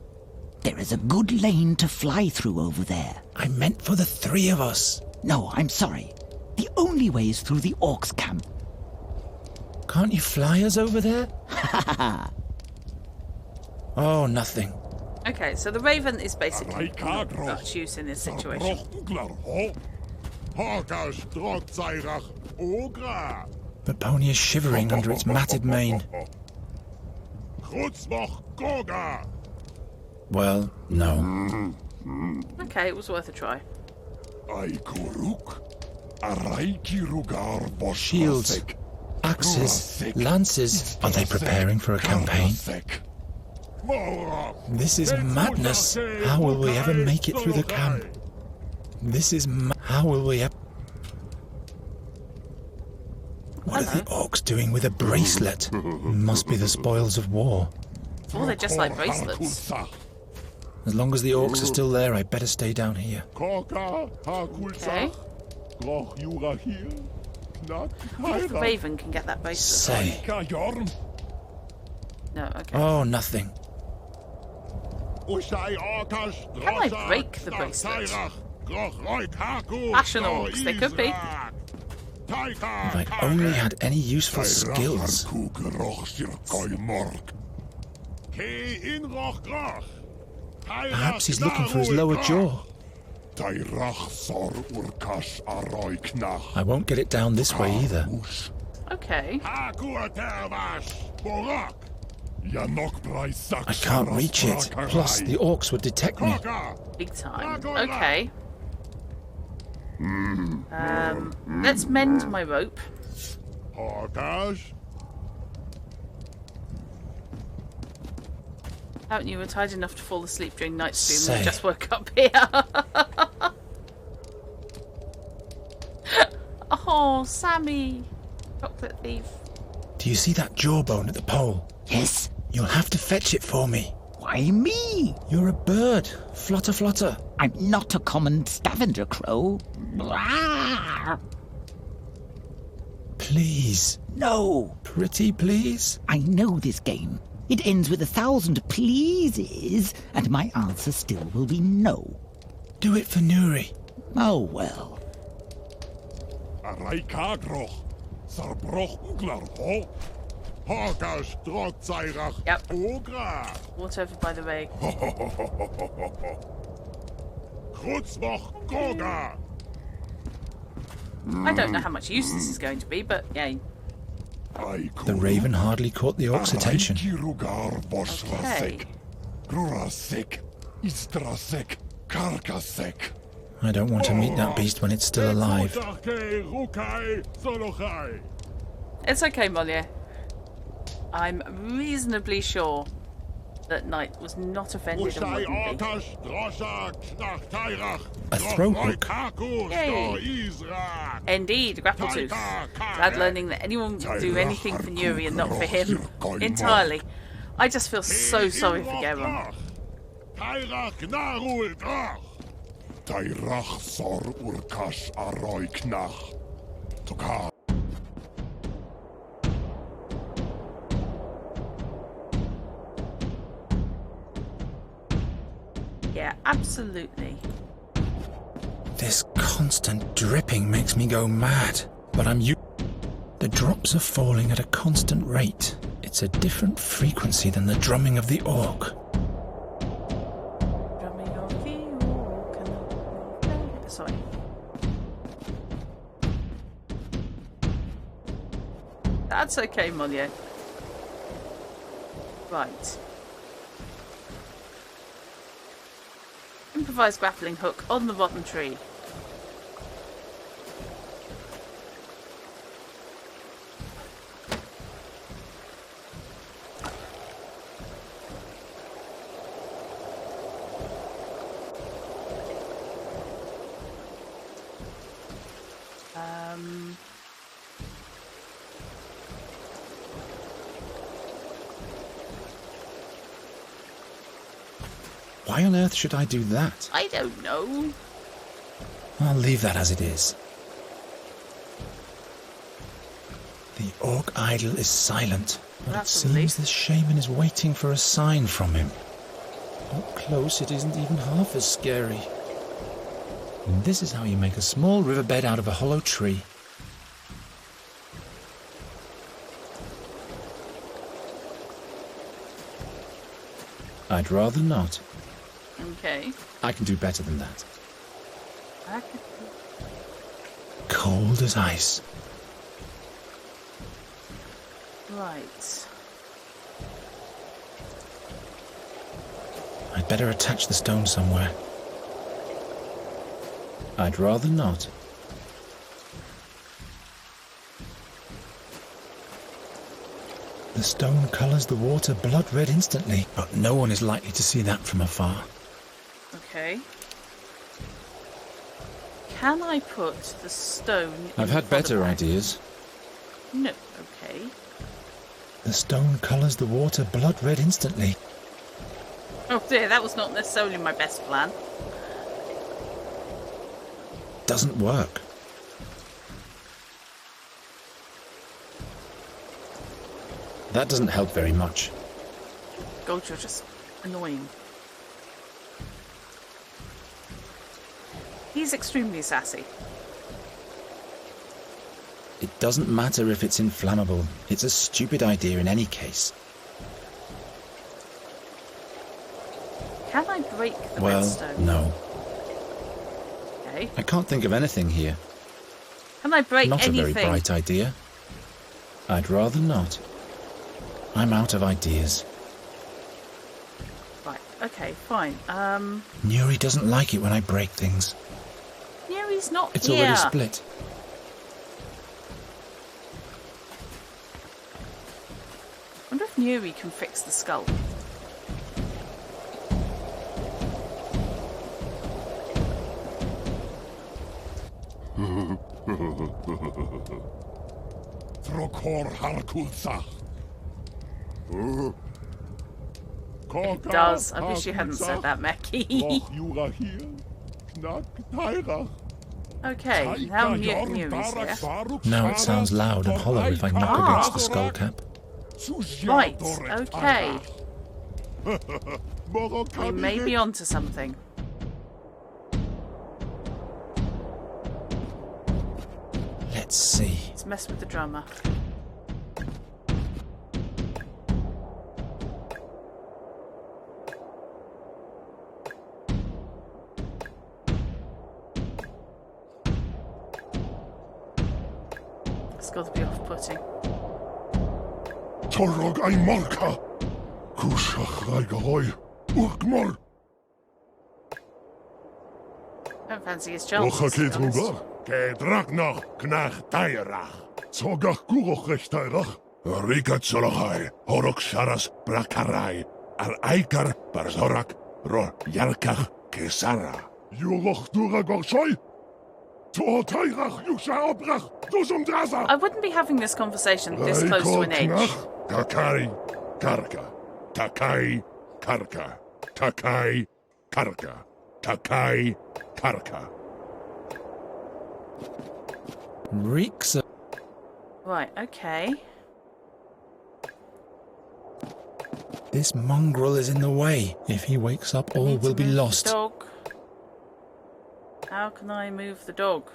There is a good lane to fly through over there. I meant for the three of us. No, I'm sorry. The only way is through the orcs' camp. Can't you fly us over there? Oh, nothing. Okay, so the raven is basically not much use in this situation. The pony is shivering under its matted mane. Well, no. Okay, it was worth a try. Shields, axes, lances. Are they preparing for a campaign? This is madness. How will we ever make it through the camp? This is how will we ever... What are the orcs doing with a bracelet? Must be the spoils of war. Oh, they're just like bracelets. As long as the orcs are still there, I better stay down here. Okay. If the raven can get that bracelet. Say. No, okay. Oh, nothing. Can I break the bracelet? Fashion orcs, they could be. If I only had any useful skills. Perhaps he's looking for his lower jaw. I won't get it down this way either. Okay. I can't reach it. Plus, the orcs would detect me. Big time. Okay. Let's mend my rope. Haven't you were tired enough to fall asleep during night stream and just woke up here? Oh, Sammy. Chocolate thief. Do you see that jawbone at the pole? Yes. You'll have to fetch it for me. Why me? You're a bird. Flutter, flutter. I'm not a common scavenger crow. Blah. Please. No. Pretty please? I know this game. It ends with 1,000 pleases, and my answer still will be no. Do it for Nuri. Oh, well. Yep. Water over by the way. I don't know how much use this is going to be, but yay. The raven hardly caught the orc's attention. Okay. I don't want to meet that beast when it's still alive. It's okay, Molière. I'm reasonably sure that Knight was not offended and wouldn't be. A throat hook. Yay! Indeed, Grappletooth. Glad learning that anyone will do anything for Nuri and not for him. Entirely. I just feel so sorry for Geron. Yeah, absolutely. This constant dripping makes me go mad, but I'm used. The drops are falling at a constant rate. It's a different frequency than the drumming of the orc. Drumming of the orc and sorry. That's okay, Molière. Right. Improvised grappling hook on the rotten tree. Why on earth should I do that? I don't know. I'll leave that as it is. The orc idol is silent, but it seems the shaman is waiting for a sign from him. Up close, it isn't even half as scary. And this is how you make a small riverbed out of a hollow tree. I'd rather not. Okay. I can do better than that. I could... Cold as ice. Right. I'd better attach the stone somewhere. I'd rather not. The stone colours the water blood red instantly, but no one is likely to see that from afar. Okay. Can I put the stone I've in had the better bag? ideas. No. Okay. The stone colours the water blood red instantly. Oh dear, that was not necessarily my best plan. Doesn't work. That doesn't help very much. God, you're just annoying. He's extremely sassy. It doesn't matter if it's inflammable. It's a stupid idea in any case. Can I break the Well, redstone? no. Okay. I can't think of anything here. Can I break Not anything? a very bright idea. I'd rather not. I'm out of ideas. Right. Okay. Fine. Nuri doesn't like it when I break things. Neri's not It's here. already split. I wonder if Neri can fix the skull. Trokor Harkulsa. It does. I wish you hadn't said that, Meki. Okay, now Neri's here. Now it sounds loud and hollow if I knock against the skull cap. Right, okay. We may be onto something. Let's see. Let's mess with the drummer. It's got to be off-putting. Torog ay marka. Kushach raigahoy. Urkmol. Don't fancy his chances. Ocha to be ket honest. rubar. Ke dragnach knach taierach. Zogach kuroch rechtairach. Rika tzolochai. Horok sharas brakarai. Ar aikar barzorak. Ro yarkach kesara. Yuroch duragorshoi. Tohotairach yusha obrach. Duzumdraza. I wouldn't be having this conversation this close to an edge. Takai karka. Takai karka. Takai karka. Takai karka. Reeks of... Right, okay. This mongrel is in the way. If he wakes up, all Need to will be move the lost. dog. How can I move the dog?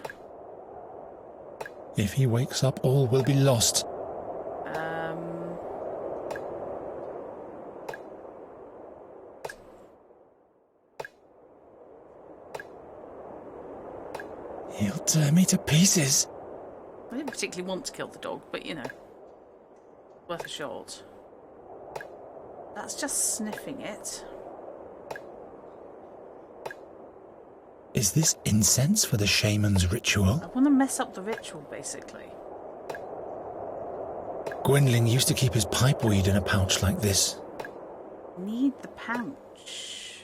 If he wakes up, all will be lost. He'll tear me to pieces. I didn't particularly want to kill the dog, but you know, worth a shot. That's just sniffing it. Is this incense for the shaman's ritual? I want to mess up the ritual, basically. Gwendolyn used to keep his pipeweed in a pouch like this. Need the pouch.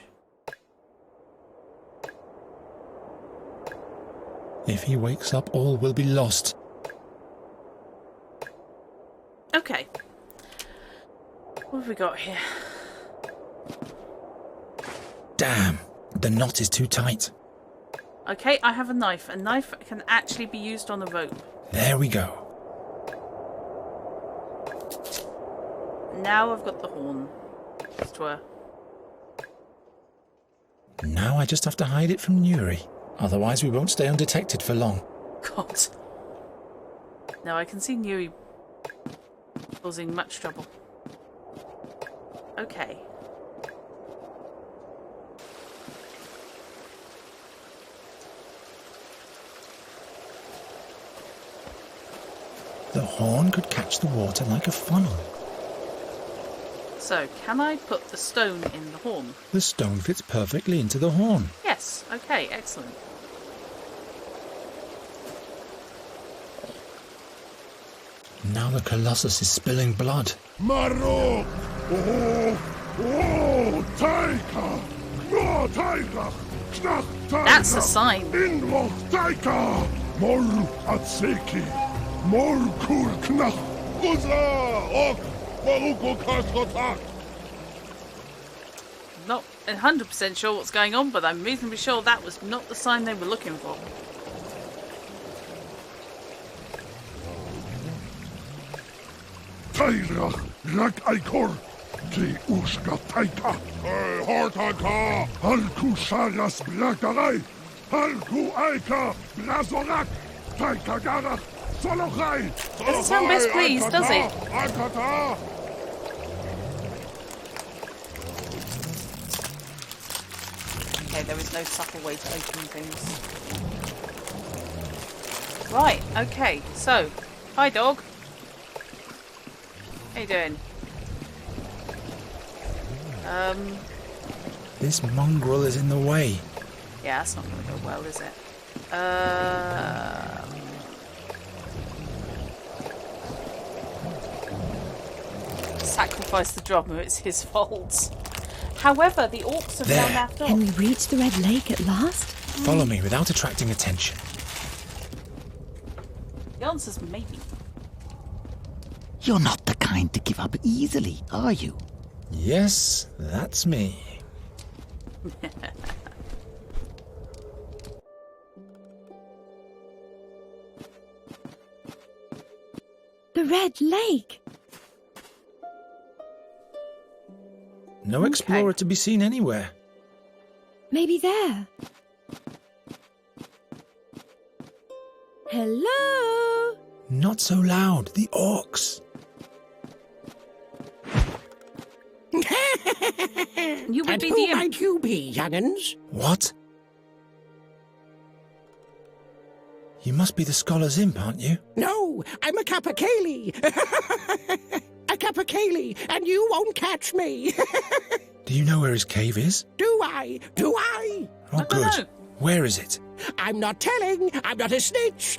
If he wakes up, all will be lost. Okay. What have we got here? Damn, the knot is too tight. Okay, I have a knife. A knife can actually be used on a rope. There we go. Now I've got the horn. As it were. Now I just have to hide it from Nuri. Otherwise we won't stay undetected for long. God. Now I can see Nuri causing much trouble. Okay. The horn could catch the water like a funnel. So, can I put the stone in the horn? The stone fits perfectly into the horn. Yes. Okay, excellent. Now the Colossus is spilling blood. Maro! Oh, Taika! No, Taika! Knach, Taika! That's a sign. Inloch, Taika! Mor Atseki! Mor Kur Knach! Uza! Ok! Waruko Kaskotak! Not 100% sure what's going on, but I'm reasonably sure that was not the sign they were looking for. Taira! Rak Aikor! Ki Uska Taika! Hortaka! Halku Sharas Brakarai! Halku Aika! Brazorak! Taika Garach! Solochai! Doesn't sound best pleased, does it? Akata! Okay, there is no subtle way to open things. Right, okay, so, hi dog. How you doing? This mongrel is in the way. Yeah, that's not going to go well, is it? Sacrifice the drummer, it's his fault. However, the orcs have now There. napped off. Can we reach the Red Lake at last? Follow me without attracting attention. The answer's maybe. You're not the kind to give up easily, are you? Yes, that's me. The Red Lake! No explorer to be seen anywhere. Maybe there. Hello? Not so loud, the orcs. You would And be who the imp. might you be, young'uns? What? You must be the scholar's imp, aren't you? No, I'm a Capercaillie. A Capercaillie, and you won't catch me. Do you know where his cave is? Do I? Do I? Oh, I don't good. know. Where is it? I'm not telling. I'm not a snitch.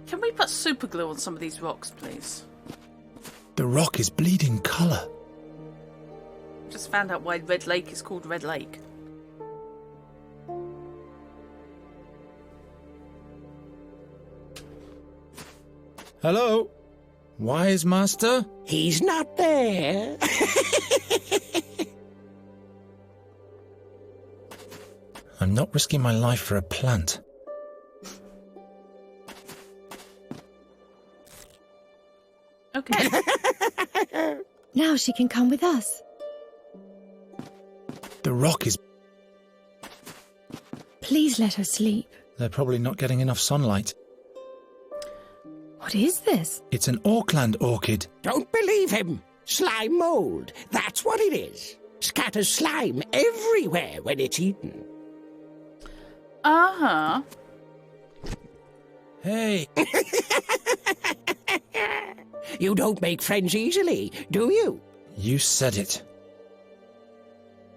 Can we put super glue on some of these rocks, please? The rock is bleeding colour. Just found out why Red Lake is called Red Lake. Hello? Wise master? He's not there. I'm not risking my life for a plant. Okay. Now she can come with us. The rock is... Please let her sleep. They're probably not getting enough sunlight. What is this? It's an Auckland orchid. Don't believe him. Slime mold. That's what it is. Scatters slime everywhere when it's eaten. Uh-huh. Hey, You don't make friends easily, do you? you said it.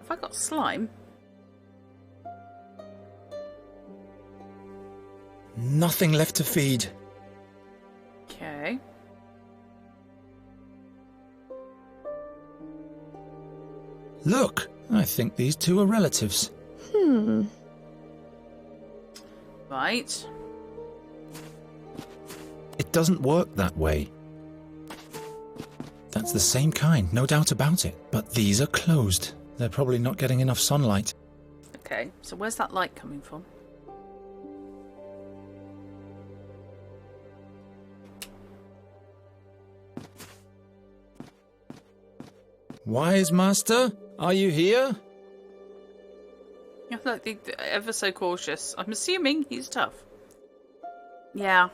Have I got slime? Nothing left to feed. Okay. Look, I think these two are relatives. Right. It doesn't work that way. That's the same kind, no doubt about it. But these are closed. They're probably not getting enough sunlight. Okay, so where's that light coming from? Wise master, are you here? You look ever so cautious. I'm assuming he's tough. Yeah.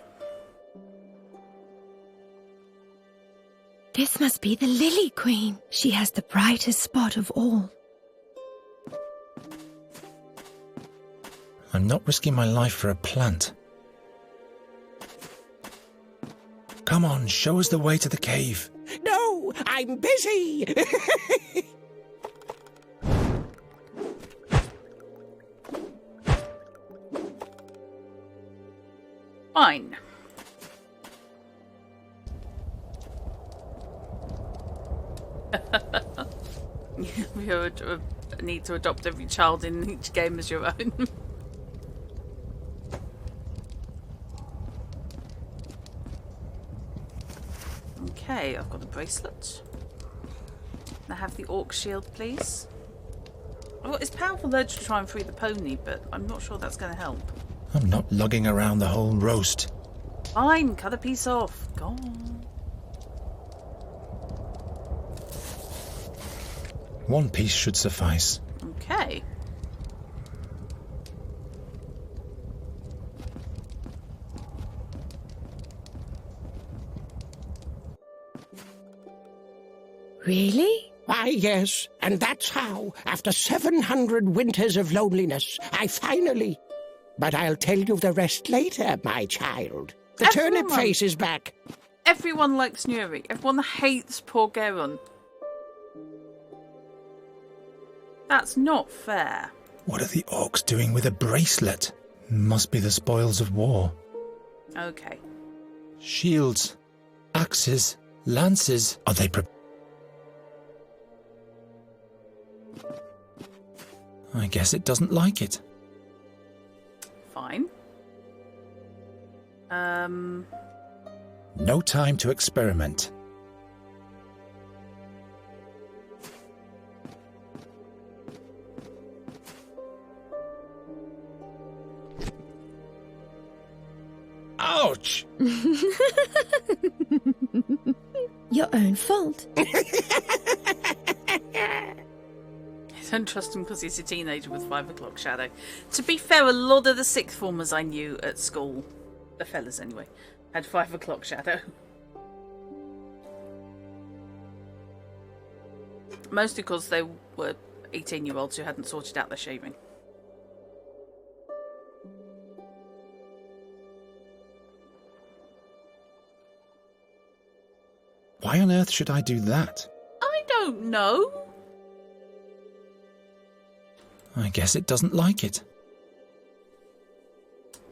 This must be the Lily Queen. She has the brightest spot of all. I'm not risking my life for a plant. Come on, show us the way to the cave. No, I'm busy. Fine. You need to adopt every child in each game as your own. Okay, I've got a bracelet. Can I have the orc shield, please? I've got this powerful urge to try and free the pony, but I'm not sure that's going to help. I'm not lugging around the whole roast. Fine, cut a piece off. Go on. One piece should suffice. Okay. Really? Why, yes, and that's how, after 700 winters of loneliness, I finally... But I'll tell you the rest later, my child. The turnip face is back. Everyone likes Nuri. Everyone hates poor Geron. That's not fair. What are the orcs doing with a bracelet? Must be the spoils of war. Okay. Shields, axes, lances. Are they I guess it doesn't like it. Fine. No time to experiment. Ouch! Your own fault. I don't trust him because he's a teenager with 5 o'clock shadow. To be fair, a lot of the sixth formers I knew at school, the fellas anyway, had 5 o'clock shadow. Mostly because they were 18-year-olds who hadn't sorted out their shaving. Why on earth should I do that? I don't know. I guess it doesn't like it.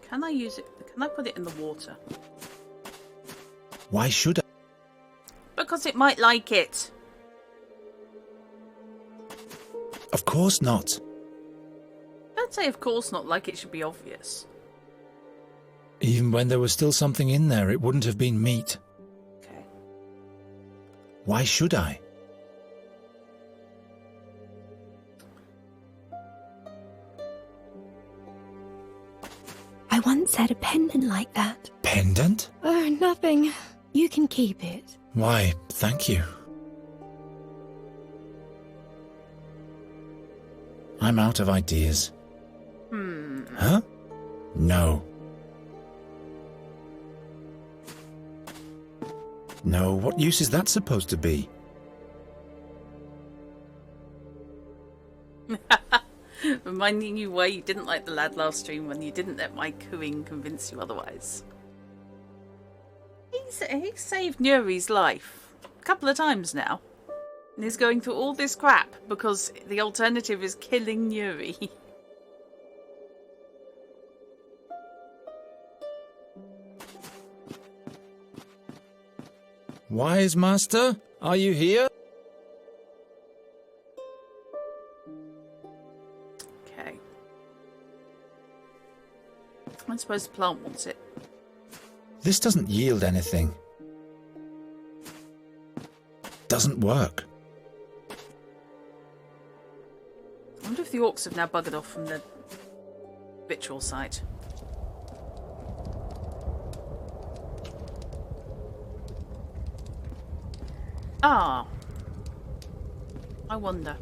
Can I use it? Can I put it in the water? Why should I? Because it might like it. Of course not. Don't say of course not, like it should be obvious. Even when there was still something in there, it wouldn't have been meat. Okay. Why should I? I once had a pendant like that. Pendant? Oh, nothing. You can keep it. Why, thank you. I'm out of ideas. Huh? No. No, what use is that supposed to be? Reminding you why you didn't like the lad last stream when you didn't let my cooing convince you otherwise. He saved Nuri's life a couple of times now. And he's going through all this crap because the alternative is killing Nuri. Wise Master, are you here? Okay. I suppose the plant wants it. This doesn't yield anything. Doesn't work. I wonder if the orcs have now buggered off from the ritual site. Ah. I wonder.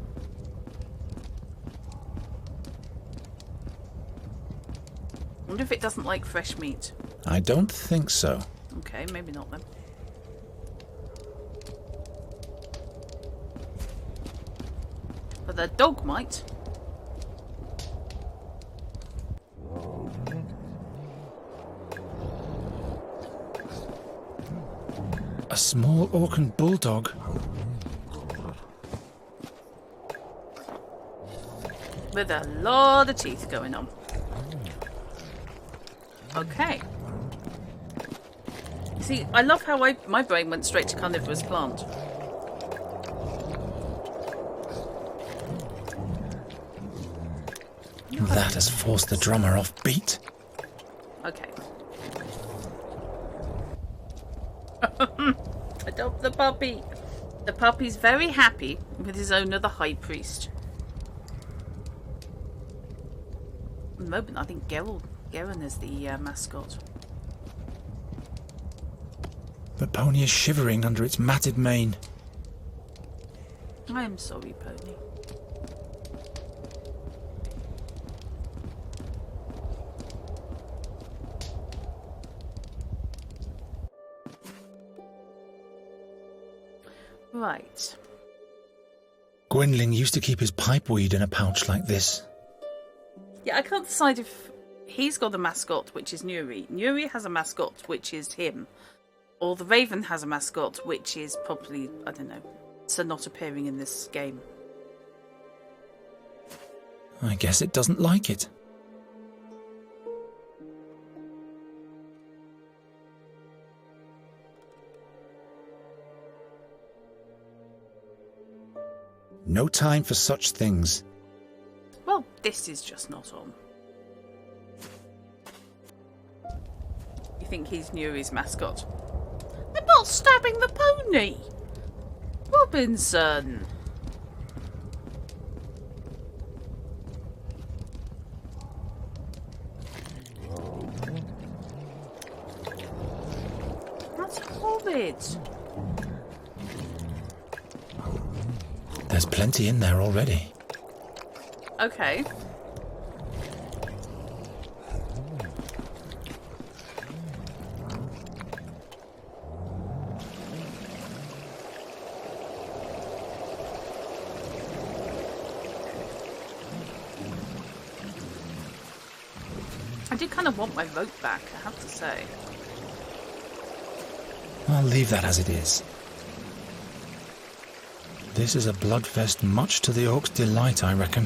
Wonder if it doesn't like fresh meat. I don't think so. Okay, maybe not then. But the dog might. A small Orcan bulldog. With a lot of teeth going on. Okay. See, I love how my brain went straight to carnivorous plant. That has forced the drummer off beat. Okay. Adopt the puppy. The puppy's very happy with his owner, the High Priest. At the moment, I think Garen is the mascot. The pony is shivering under its matted mane. I am sorry, pony. Right. Gwynling used to keep his pipeweed in a pouch like this. Yeah, I can't decide if he's got a mascot, which is Nuri. Nuri has a mascot, which is him. Or the Raven has a mascot, which is probably, I don't know, so not appearing in this game. I guess it doesn't like it. No time for such things. Well, this is just not on. You think he's Nuri's mascot? I'm not stabbing the pony! Robinson! That's horrid. There's plenty in there already. Okay. I do kind of want my vote back, I have to say. I'll leave that as it is. This is a bloodfest much to the orcs' delight, I reckon.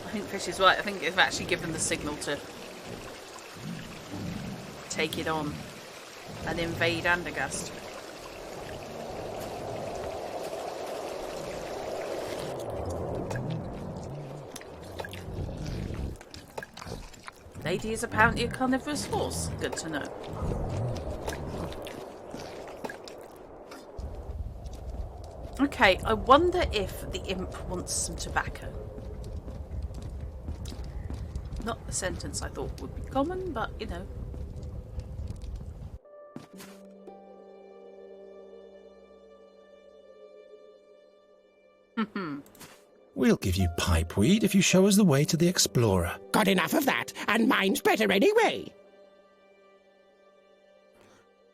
I think Fish is right. I think they've actually given the signal to take it on and invade Andergast. Lady is apparently a carnivorous horse. Good to know. Okay, I wonder if the imp wants some tobacco. Not the sentence I thought would be common, but you know. We'll give you pipeweed if you show us the way to the Explorer. Got enough of that, and mine's better anyway.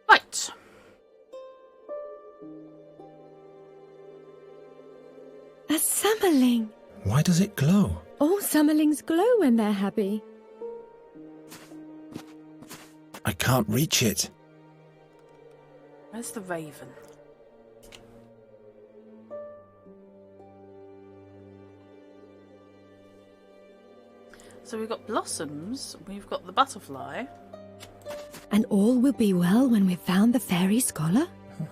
Right. A summerling. Why does it glow? All summerlings glow when they're happy. I can't reach it. Where's the raven? So we've got blossoms, we've got the butterfly. And all will be well when we've found the fairy scholar?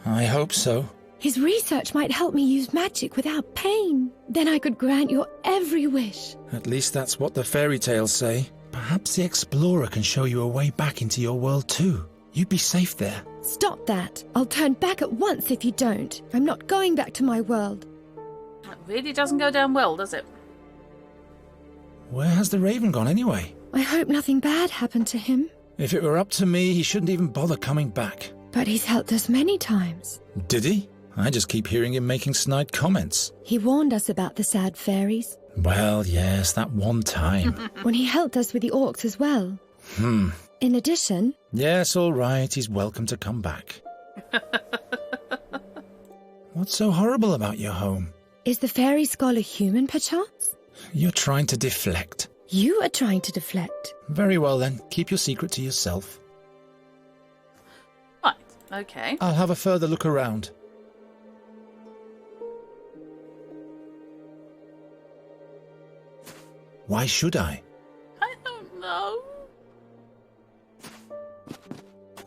I hope so. His research might help me use magic without pain. Then I could grant your every wish. At least that's what the fairy tales say. Perhaps the Explorer can show you a way back into your world too. You'd be safe there. Stop that. I'll turn back at once if you don't. I'm not going back to my world. That really doesn't go down well, does it? Where has the raven gone anyway? I hope nothing bad happened to him. If it were up to me, he shouldn't even bother coming back. But he's helped us many times. Did he? I just keep hearing him making snide comments. He warned us about the sad fairies. Well, yes, that one time. When he helped us with the orcs as well. In addition... Yes, all right, he's welcome to come back. What's so horrible about your home? Is the fairy scholar human, perchance? You're trying to deflect. You are trying to deflect. Very well then, keep your secret to yourself. Right, Okay. I'll have a further look around. Why should I? I don't know.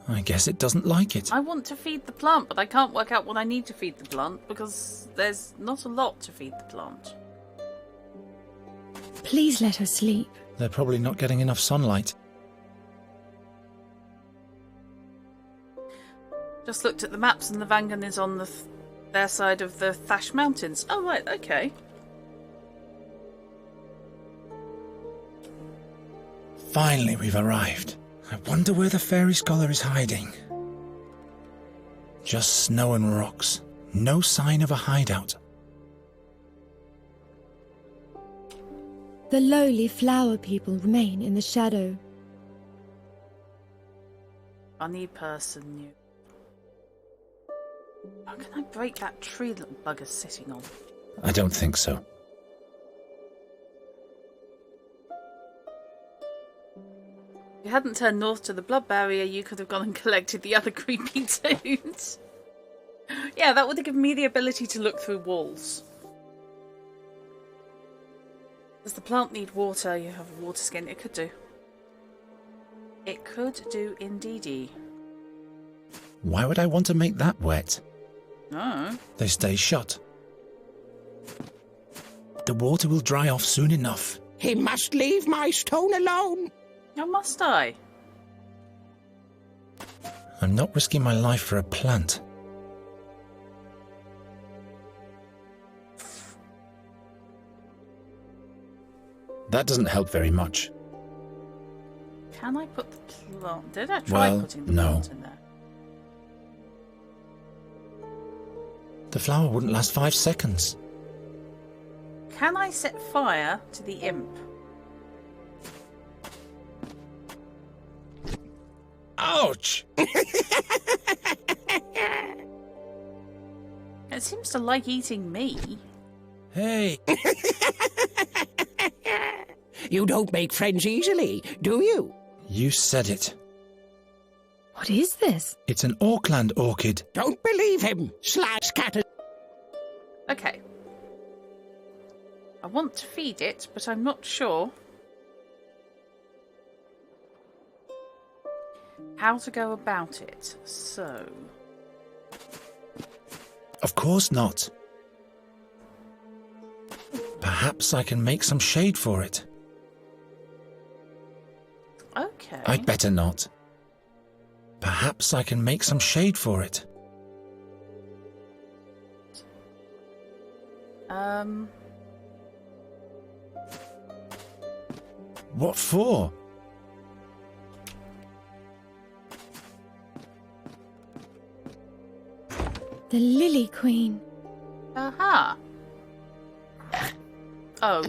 I guess it doesn't like it. I want to feed the plant, but I can't work out what I need to feed the plant because there's not a lot to feed the plant. Please let her sleep. They're probably not getting enough sunlight. Just looked at the maps and the Vangan is on their side of the Thash Mountains. Oh, right, okay. Finally, we've arrived. I wonder where the fairy scholar is hiding. Just snow and rocks. No sign of a hideout. The lowly flower people remain in the shadow. Funny person, you. How can I break that tree little bugger's sitting on? I don't think so. If you hadn't turned north to the blood barrier, you could have gone and collected the other creepy dudes. Yeah, that would have given me the ability to look through walls. Does the plant need water? You have a water skin. It could do. It could do indeedy. Why would I want to make that wet? No. They stay shut. The water will dry off soon enough. He must leave my stone alone. How must I? I'm not risking my life for a plant. That doesn't help very much. Can I put the plant? Did I try putting the plant in there? The flower wouldn't last 5 seconds. Can I set fire to the imp? Ouch! It seems to like eating me. Hey! You don't make friends easily, do you? You said it. What is this? It's an Auckland orchid. Don't believe him, scatter. Okay. I want to feed it, but I'm not sure how to go about it. So... Of course not. Perhaps I can make some shade for it. Okay. I'd better not. Perhaps I can make some shade for it. What for? The Lily Queen. Aha. Oh.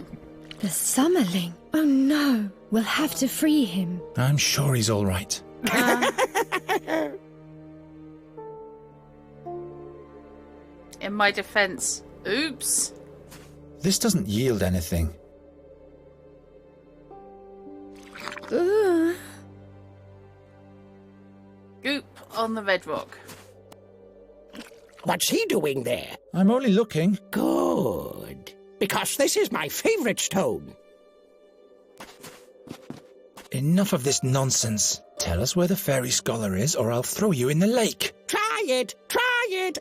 The Summerling. Oh no. We'll have to free him. I'm sure he's all right. In my defense. Oops. This doesn't yield anything. Ugh. Goop on the red rock. What's he doing there? I'm only looking. Good. Because this is my favorite stone. Enough of this nonsense. Tell us where the fairy scholar is, or I'll throw you in the lake. Try it! Try it!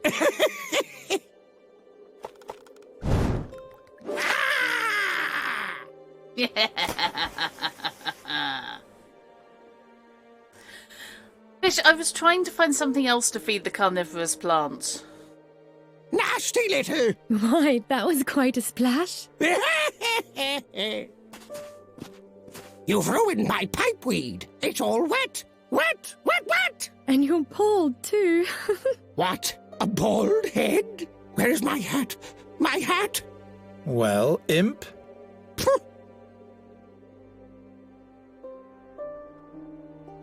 Fish, I was trying to find something else to feed the carnivorous plant. Nasty little! Why, that was quite a splash. You've ruined my pipeweed. It's all wet. Wet, wet, wet! And you're bald, too. What? A bald head? Where is my hat? My hat? Well, imp?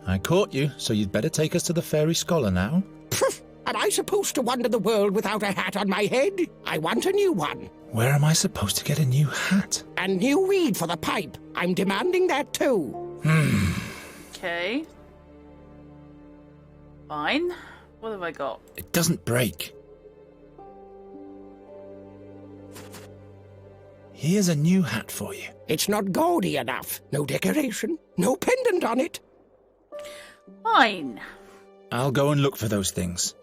I caught you, so you'd better take us to the fairy scholar now. Am I supposed to wander the world without a hat on my head? I want a new one. Where am I supposed to get a new hat? And new weed for the pipe. I'm demanding that too. Okay. Fine. What have I got? It doesn't break. Here's a new hat for you. It's not gaudy enough. No decoration, no pendant on it. Fine. I'll go and look for those things.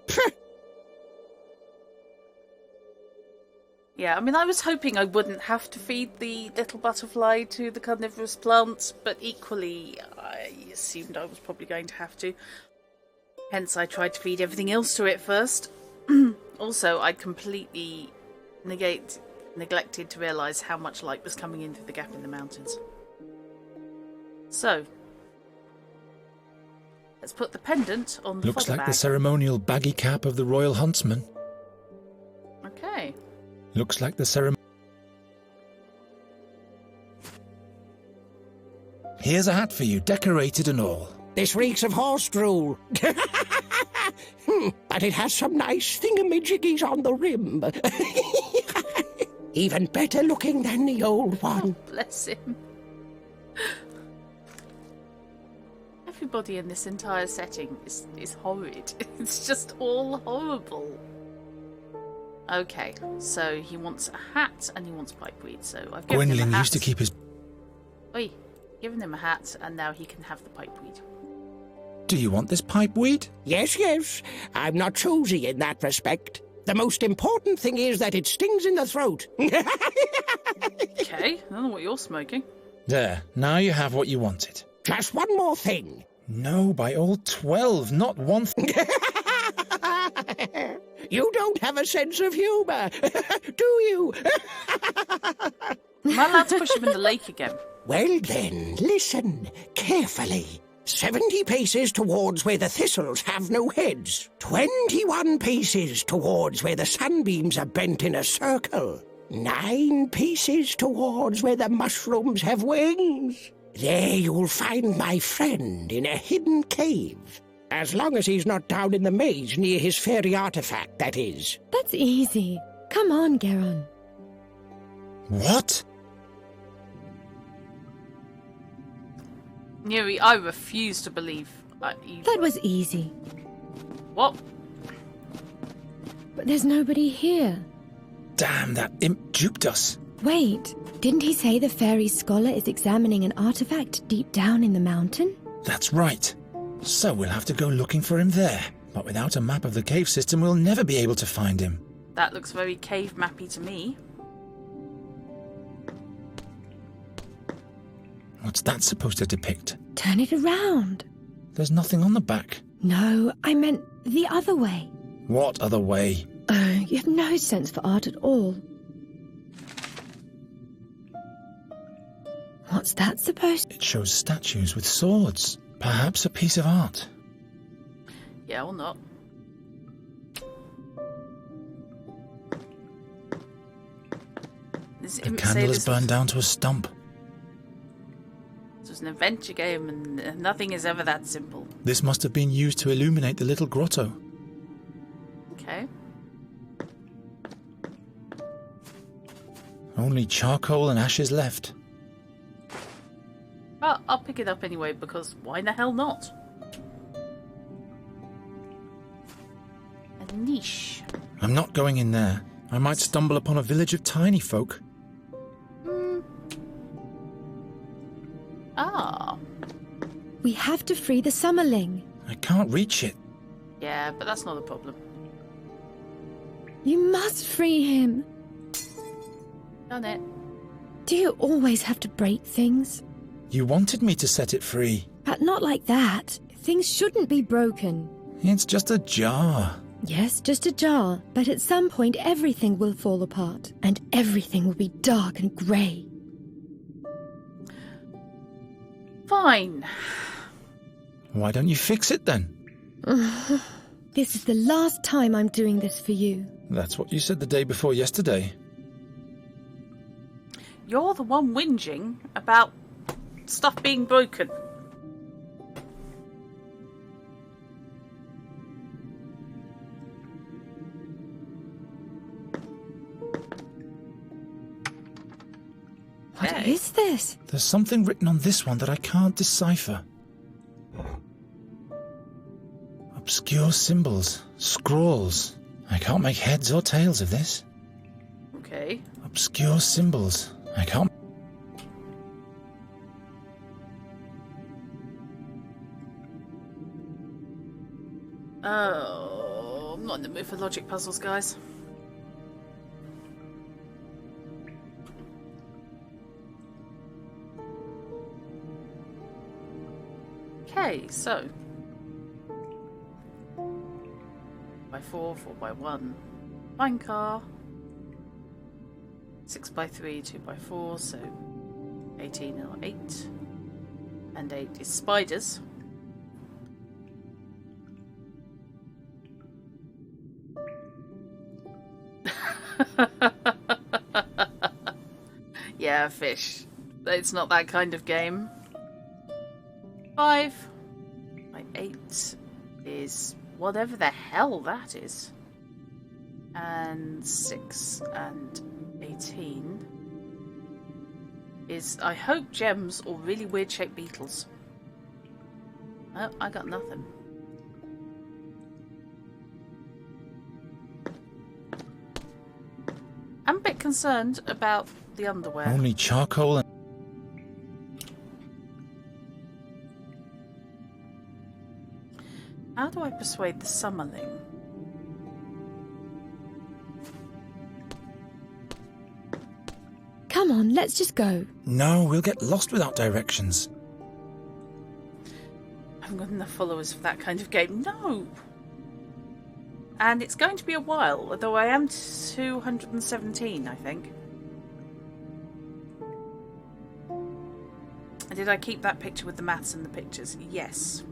Yeah, I mean, I was hoping I wouldn't have to feed the little butterfly to the carnivorous plants, but equally, I assumed I was probably going to have to. Hence, I tried to feed everything else to it first. Also, I completely neglected to realise how much light was coming in through the gap in the mountains. So, let's put the pendant on the Looks fodder like bag. the ceremonial baggy cap of the royal huntsman. Okay. Looks like the ceremony. Here's a hat for you, decorated and all. This reeks of horse drool. But it has some nice thingamajiggies on the rim. Even better looking than the old one. Oh, bless him. Everybody in this entire setting is horrid. It's just all horrible. Okay, so he wants a hat and he wants pipeweed. So I've given him a Gwendolyn hat. used to keep his... Oi, given him a hat and now he can have the pipeweed. Do you want this pipeweed? Yes, yes. I'm not choosy in that respect. The most important thing is that it stings in the throat. Okay, I don't know what you're smoking. There, now you have what you wanted. Just one more thing. No, by all 12, not one You don't have a sense of humour, do you? Am I allowed to push him in the lake again? Well then, listen carefully. 70 paces towards where the thistles have no heads. 21 paces towards where the sunbeams are bent in a circle. 9 paces towards where the mushrooms have wings. There you'll find my friend in a hidden cave. As long as he's not down in the maze near his fairy artifact, that is. That's easy. Come on, Geron. What? Yuri, I refuse to believe you... That was easy. What? But there's nobody here. Damn, that imp duped us. Wait, didn't he say the fairy scholar is examining an artifact deep down in the mountain? That's right. So we'll have to go looking for him there. But without a map of the cave system, we'll never be able to find him. That looks very cave mappy to me. What's that supposed to depict? Turn it around. There's nothing on the back. No, I meant the other way. What other way? Oh, you have no sense for art at all. What's that supposed to... It shows statues with swords. Perhaps a piece of art. Yeah, or not. The candle is burned down to a stump. This was an adventure game and nothing is ever that simple. This must have been used to illuminate the little grotto. Okay. Only charcoal and ashes left. Well, I'll pick it up anyway, because why the hell not? A niche. I'm not going in there. I might stumble upon a village of tiny folk. Ah. We have to free the Summerling. I can't reach it. Yeah, but that's not a problem. You must free him. Done it. Do you always have to break things? You wanted me to set it free. But not like that. Things shouldn't be broken. It's just a jar. Yes, just a jar, but at some point everything will fall apart, and everything will be dark and grey. Fine. Why don't you fix it then? This is the last time I'm doing this for you. That's what you said the day before yesterday. You're the one whinging about stuff being broken. What is this? There's something written on this one that I can't decipher. Obscure symbols, scrawls. I can't make heads or tails of this. Okay. Obscure symbols. I can't... Oh, I'm not in the mood for logic puzzles, guys. Okay, so 4x4, 4x1, fine car, 6x3, 2x4, so 18 or 8, and 8 is spiders. Yeah, fish. It's not that kind of game. 5 by 8 is whatever the hell that is. And 6 and 18 is, I hope, gems or really weird shaped beetles. Oh, I got nothing. I'm a bit concerned about the underwear. Only charcoal and... How do I persuade the summerling? Come on, let's just go. No, we'll get lost without directions. I haven't got enough followers for that kind of game. No! And it's going to be a while, although I am 217, I think. And did I keep that picture with the maths and the pictures? Yes.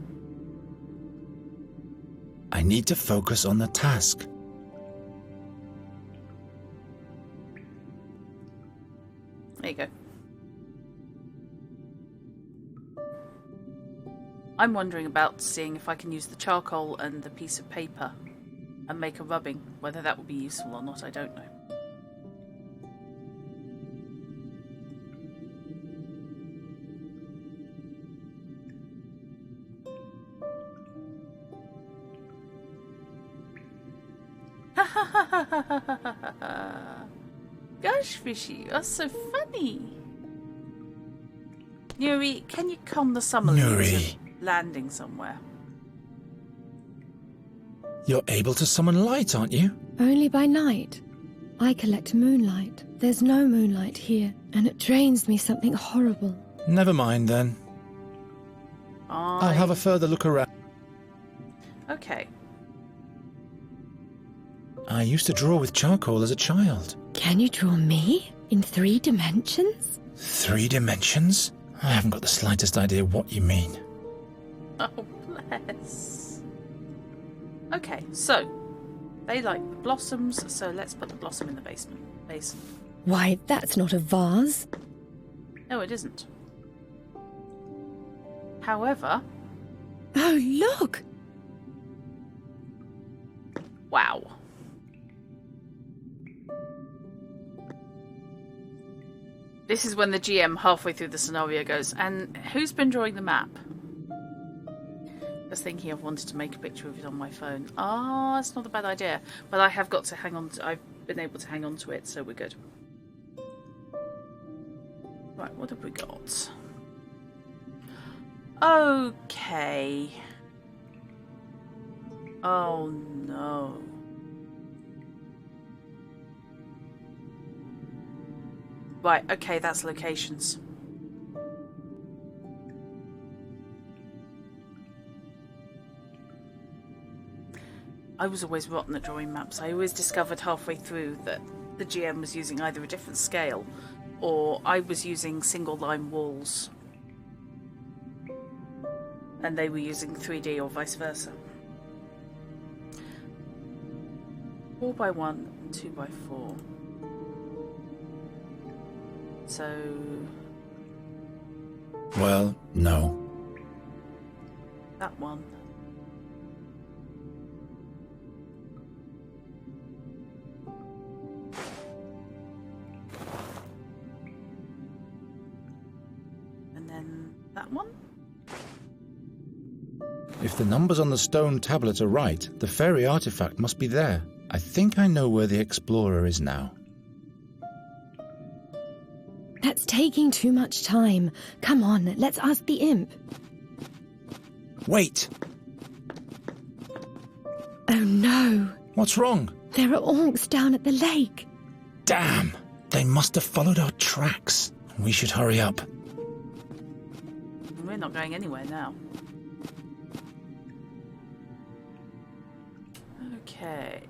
I need to focus on the task. There you go. I'm wondering about seeing if I can use the charcoal and the piece of paper and make a rubbing. Whether that would be useful or not, I don't know. Gosh, Fishy, you're so funny. Nuri, can you calm the summerling Nuri. into landing somewhere? You're able to summon light, aren't you? Only by night. I collect moonlight. There's no moonlight here, and it drains me something horrible. Never mind then. I'll have a further look around. Okay. I used to draw with charcoal as a child. Can you draw me? In 3 dimensions? 3 dimensions? I haven't got the slightest idea what you mean. Oh, bless. Okay, so they like the blossoms, so let's put the blossom in the basin. Why, that's not a vase. No, it isn't. However... Oh, look! Wow. This is when the GM halfway through the scenario goes, and who's been drawing the map? I was thinking I've wanted to make a picture of it on my phone. Ah, it's not a bad idea. But I have got to hang on to, I've been able to hang on to it, so we're good. Right, what have we got? Okay. Oh no. Right, okay, that's locations. I was always rotten at drawing maps. I always discovered halfway through that the GM was using either a different scale or I was using single line walls and they were using 3D or vice versa. 4x1, 2x4. So... Well, no. that one. And then that one. If the numbers on the stone tablet are right, the fairy artifact must be there. I think I know where the explorer is now. That's taking too much time. Come on, let's ask the imp. Wait! Oh no! What's wrong? There are orcs down at the lake. Damn! They must have followed our tracks. We should hurry up. We're not going anywhere now. Okay.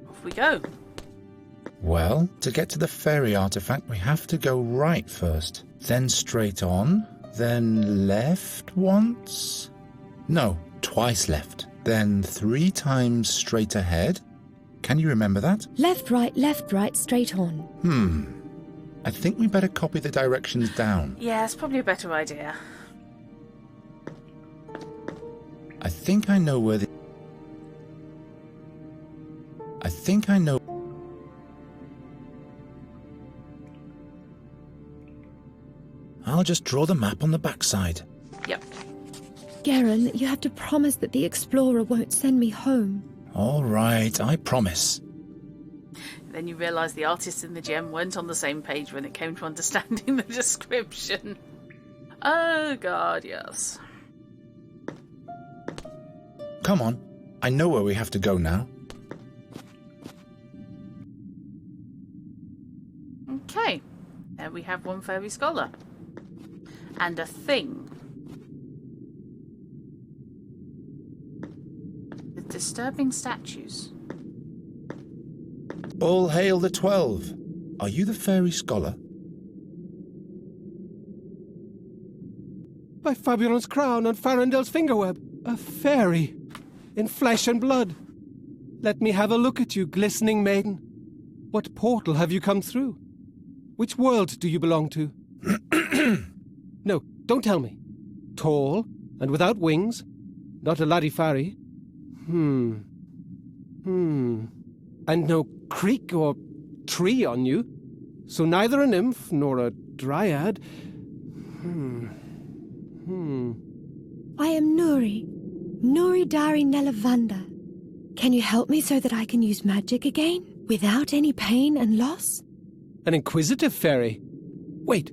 Off we go. Well, to get to the fairy artifact, we have to go right first. Then straight on. Then left once? No, twice left. Then 3 times straight ahead. Can you remember that? Left, right, straight on. I think we better copy the directions down. Yeah, it's probably a better idea. I think I know where the... I think I know... I'll just draw the map on the backside. Yep. Garen, you have to promise that the explorer won't send me home. All right, I promise. Then you realise the artist and the gem weren't on the same page when it came to understanding the description. Oh god, yes. Come on, I know where we have to go now. Okay, there we have one fairy scholar. And a thing. The disturbing statues. All hail the 12. Are you the fairy scholar? By Faburon's crown and Farendel's fingerweb, a fairy, in flesh and blood. Let me have a look at you, glistening maiden. What portal have you come through? Which world do you belong to? No, don't tell me. Tall and without wings, not a Larifari. And no creek or tree on you, so neither a nymph nor a dryad. I am Nuri Dari Nelavanda. Can you help me so that I can use magic again, without any pain and loss? An inquisitive fairy. Wait,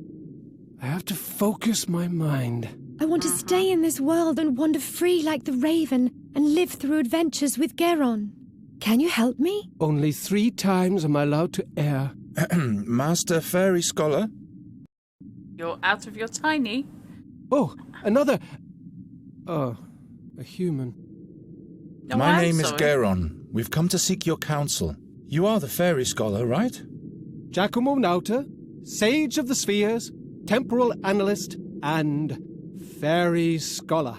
I have to focus my mind. I want to stay in this world and wander free like the raven and live through adventures with Geron. Can you help me? Only 3 times am I allowed to err. Master fairy scholar? You're out of your tiny. Oh, another... Oh, a human. Oh, My I'm name is sorry. Geron. We've come to seek your counsel. You are the fairy scholar, right? Giacomo Nauta, Sage of the Spheres, Temporal Analyst, and Fairy Scholar.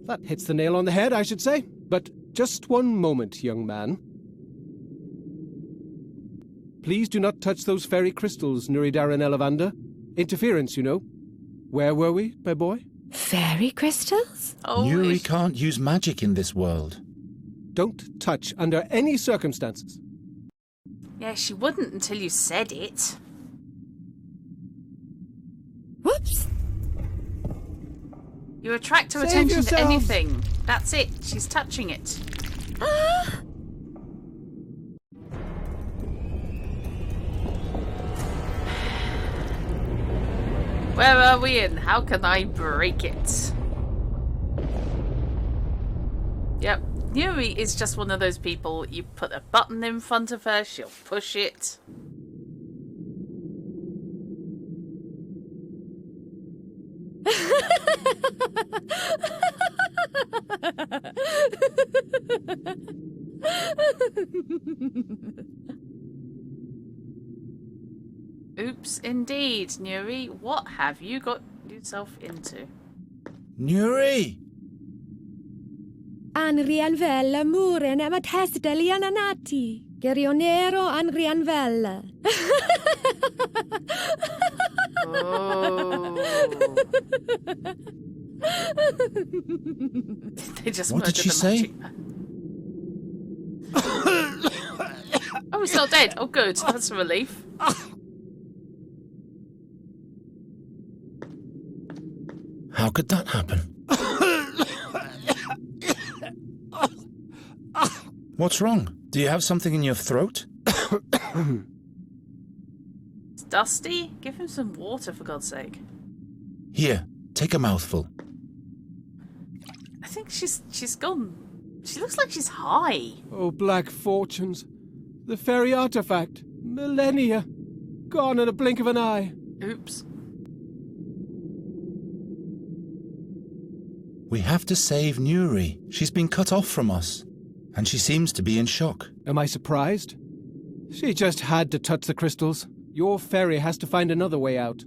That hits the nail on the head, I should say. But just one moment, young man. Please do not touch those fairy crystals, Nuridara Nelavanda. Interference, you know. Where were we, my boy? Fairy crystals? Oh, Nuri can't use magic in this world. Don't touch under any circumstances. yeah, she wouldn't until you said it. Whoops! You attract her Save attention yourself. to anything. That's it. She's touching it. Ah! Where are we and how can I break it? Yep, Yuri is just one of those people, you put a button in front of her, she'll push it. Oops, indeed, Nuri. What have you got yourself into? Nuri! Anrianvella muren emat hesteli ananati. Gerionero anrianvella. Oh. They just What did murdered she the say? magic man. Oh, he's not dead. Oh, good. That's a relief. How could that happen? What's wrong? Do you have something in your throat? It's dusty. Give him some water, for God's sake. Here, take a mouthful. I think she's gone. She looks like she's high. Oh, black fortunes. The fairy artifact. Millennia. Gone in a blink of an eye. Oops. We have to save Nuri. She's been cut off from us, and she seems to be in shock. Am I surprised? She just had to touch the crystals. Your fairy has to find another way out.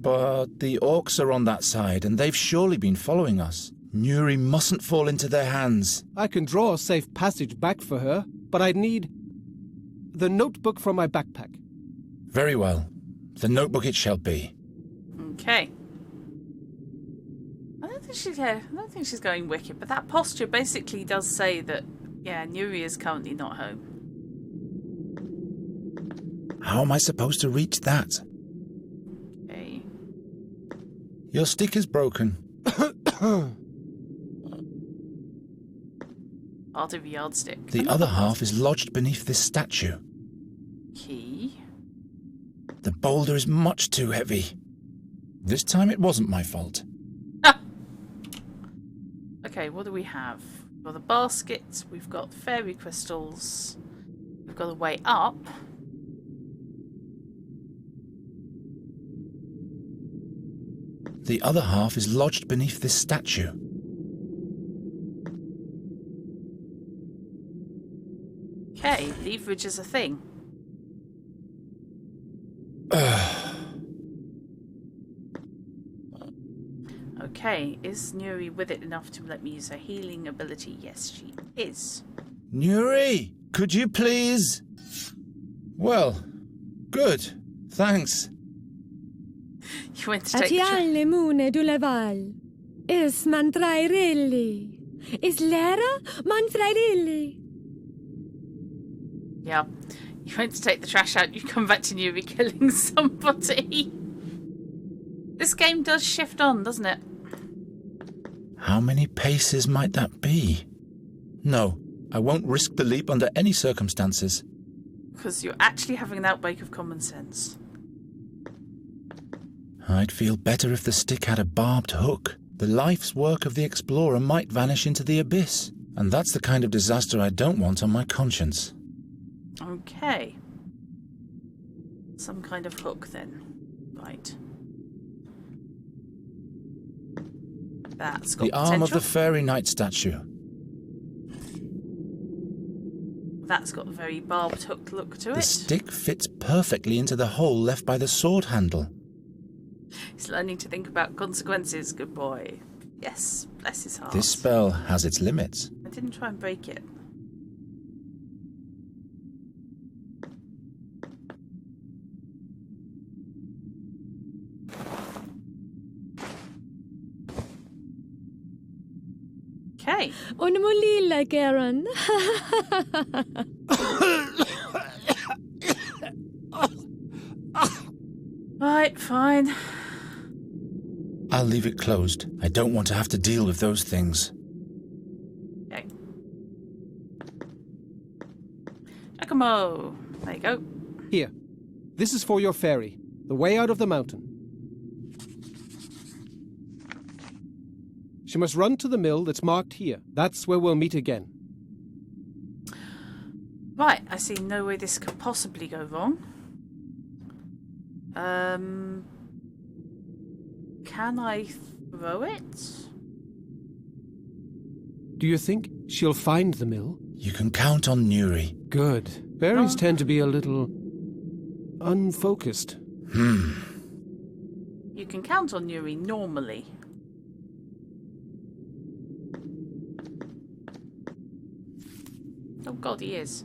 But the orcs are on that side, and they've surely been following us. Nuri mustn't fall into their hands. I can draw a safe passage back for her, but I'd need the notebook from my backpack. Very well. The notebook it shall be. Okay. I don't think she's going wicked, but that posture basically does say that, yeah, Nuri is currently not home. How am I supposed to reach that? Okay. Your stick is broken. Part of a yardstick. The other half is lodged beneath this statue. Key. The boulder is much too heavy. This time it wasn't my fault. Okay, what do we have? We've got the basket, we've got fairy crystals, we've got a way up. The other half is lodged beneath this statue. Okay, leverage is a thing. Okay, is Nuri with it enough to let me use her healing ability? Yes, she is. Nuri, could you please? Well, good. Thanks. You went to take the Atialle mune du leval. Is mantrairelli. Is lera mantrairelli. Yeah. You went to take the trash out, you come back to Nuri killing somebody. This game does shift on, doesn't it? How many paces might that be? No, I won't risk the leap under any circumstances. Because you're actually having an outbreak of common sense. I'd feel better if the stick had a barbed hook. The life's work of the explorer might vanish into the abyss. And that's the kind of disaster I don't want on my conscience. Okay. Some kind of hook then. Right. That's got the potential. arm of the fairy knight statue. That's got a very barbed hook look to it. The stick fits perfectly into the hole left by the sword handle. He's learning to think about consequences, good boy. Yes, bless his heart. This spell has its limits. I didn't try and break it. Okay. Unmolila, Garen. Right, fine. I'll leave it closed. I don't want to have to deal with those things. Okay. Giacomo. There you go. Here. This is for your fairy. The way out of the mountain. She must run to the mill that's marked here. That's where we'll meet again. Right, I see no way this could possibly go wrong. Can I throw it? Do you think she'll find the mill? You can count on Nuri. Good. Fairies tend to be a little unfocused. You can count on Nuri normally. Oh god, he is.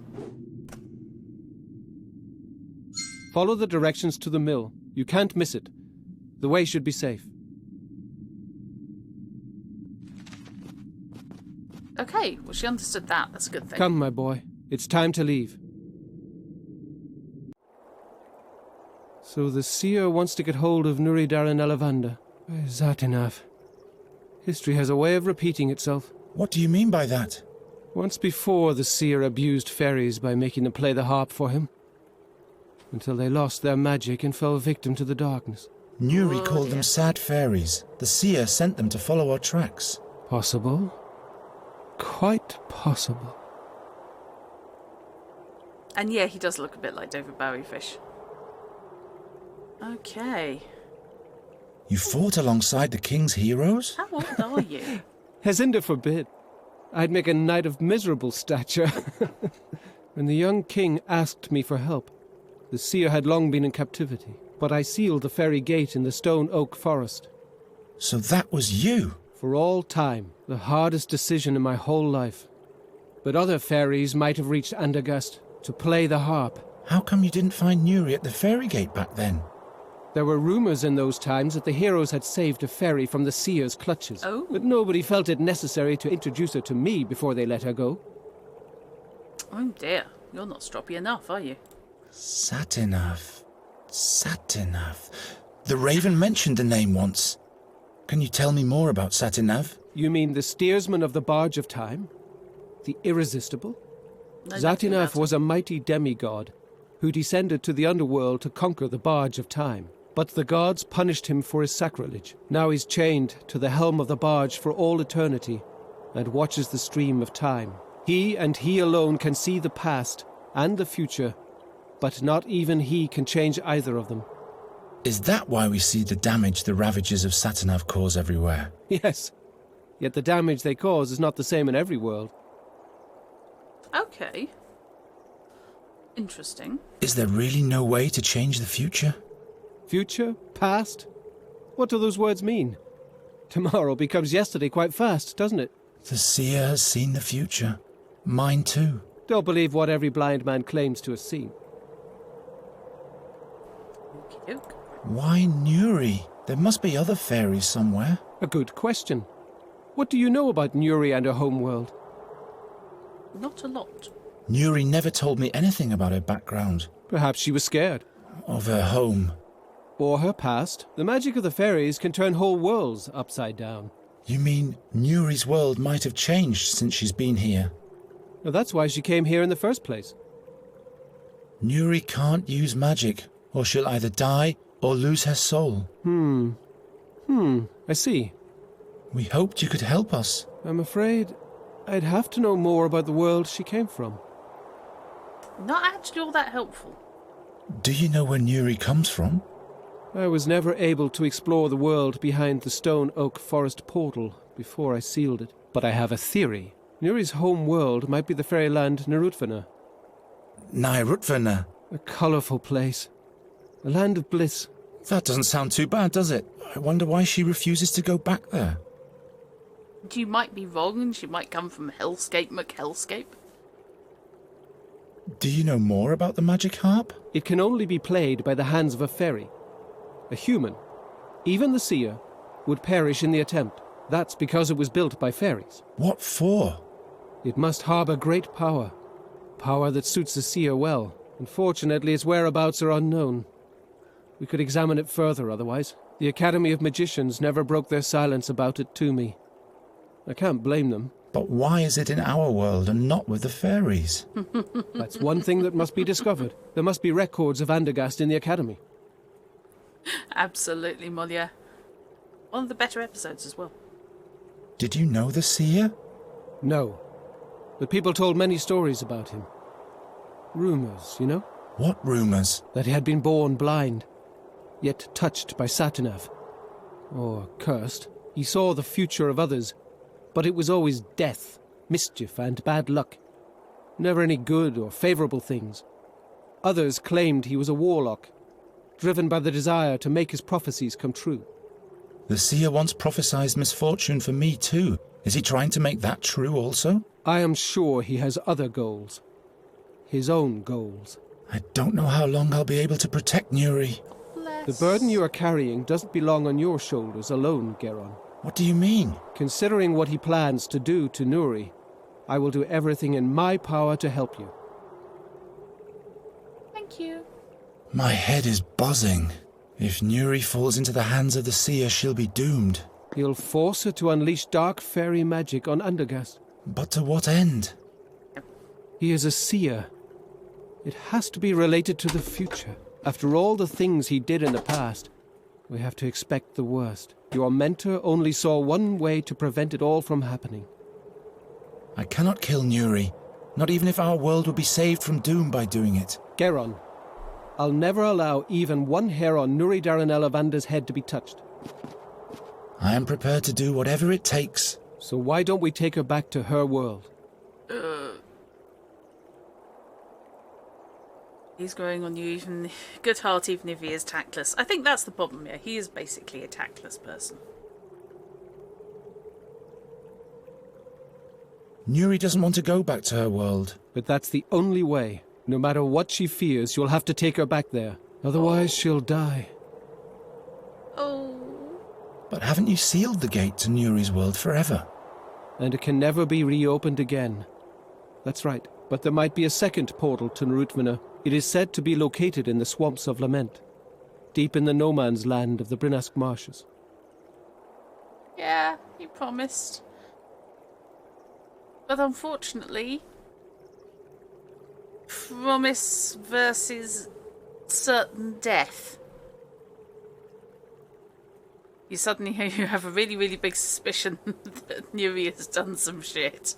Follow the directions to the mill. You can't miss it. The way should be safe. Okay, well she understood that. That's a good thing. Come, my boy. It's time to leave. So the Seer wants to get hold of Nuri Daran Elavanda. Satinav. History has a way of repeating itself. What do you mean by that? Once before, the seer abused fairies by making them play the harp for him, until they lost their magic and fell victim to the darkness. Nuri called them sad fairies. The seer sent them to follow our tracks. Possible. Quite possible. And yeah, he does look a bit like David Bowiefish. Okay. You fought alongside the king's heroes? How old are you? Hezinder forbid. I'd make a knight of miserable stature. When the young king asked me for help, the seer had long been in captivity, but I sealed the fairy gate in the stone oak forest. So that was you? For all time, the hardest decision in my whole life. But other fairies might have reached Andergast to play the harp. How come you didn't find Nuri at the fairy gate back then? There were rumors in those times that the heroes had saved a fairy from the seer's clutches. Oh. But nobody felt it necessary to introduce her to me before they let her go. Oh dear, you're not stroppy enough, are you? Satinav. Satinav. The Raven mentioned the name once. Can you tell me more about Satinav? You mean the steersman of the Barge of Time? The Irresistible? No, nothing Satinav about was a mighty demigod who descended to the underworld to conquer the Barge of Time. But the gods punished him for his sacrilege. Now he's chained to the helm of the barge for all eternity and watches the stream of time. He and he alone can see the past and the future, but not even he can change either of them. Is that why we see the damage the ravages of Satinav cause everywhere? Yes, yet the damage they cause is not the same in every world. Okay. Interesting. Is there really no way to change the future? Future? Past? What do those words mean? Tomorrow becomes yesterday quite fast, doesn't it? The seer has seen the future. Mine too. Don't believe what every blind man claims to have seen. Okey-doke. Why Nuri? There must be other fairies somewhere. A good question. What do you know about Nuri and her homeworld? Not a lot. Nuri never told me anything about her background. Perhaps she was scared. Of her home. Or her past. The magic of the fairies can turn whole worlds upside down. You mean Nuri's world might have changed since she's been here? Well, that's why she came here in the first place. Nuri can't use magic, or she'll either die or lose her soul. I see. We hoped you could help us. I'm afraid I'd have to know more about the world she came from. Not actually all that helpful. Do you know where Nuri comes from? I was never able to explore the world behind the stone oak forest portal before I sealed it. But I have a theory. Nuri's home world might be the fairyland Narutvana. Nairutvana. A colourful place. A land of bliss. That doesn't sound too bad, does it? I wonder why she refuses to go back there. You might be wrong, and she might come from Hellscape McHellscape. Do you know more about the magic harp? It can only be played by the hands of a fairy. A human, even the seer, would perish in the attempt. That's because it was built by fairies. What for? It must harbour great power. Power that suits the seer well. Unfortunately, its whereabouts are unknown. We could examine it further otherwise. The Academy of Magicians never broke their silence about it to me. I can't blame them. But why is it in our world and not with the fairies? That's one thing that must be discovered. There must be records of Andergast in the Academy. Absolutely, Molia. One of the better episodes as well. Did you know the seer? No. But people told many stories about him. Rumours, you know? What rumours? That he had been born blind, yet touched by Satinav. Or cursed. He saw the future of others, but it was always death, mischief, and bad luck. Never any good or favourable things. Others claimed he was a warlock, driven by the desire to make his prophecies come true. The seer once prophesied misfortune for me too. Is he trying to make that true also? I am sure he has other goals. His own goals. I don't know how long I'll be able to protect Nuri. The burden you are carrying doesn't belong on your shoulders alone, Geron. What do you mean? Considering what he plans to do to Nuri, I will do everything in my power to help you. Thank you. My head is buzzing. If Nuri falls into the hands of the seer, she'll be doomed. He'll force her to unleash dark fairy magic on Andergast. But to what end? He is a seer. It has to be related to the future. After all the things he did in the past, we have to expect the worst. Your mentor only saw one way to prevent it all from happening. I cannot kill Nuri, not even if our world would be saved from doom by doing it. Geron, I'll never allow even one hair on Nuri Daranel Avanda's head to be touched. I am prepared to do whatever it takes. So why don't we take her back to her world? He's growing on you, even good heart, even if he is tactless. I think that's the problem here. He is basically a tactless person. Nuri doesn't want to go back to her world. But that's the only way. No matter what she fears, you'll have to take her back there. Otherwise, she'll die. Oh. But haven't you sealed the gate to Nuri's world forever? And it can never be reopened again. That's right. But there might be a second portal to Narutvana. It is said to be located in the Swamps of Lament, deep in the no man's land of the Brinask Marshes. Yeah, he promised. But unfortunately, promise versus certain death. You suddenly you have a really, really big suspicion that Nuri has done some shit.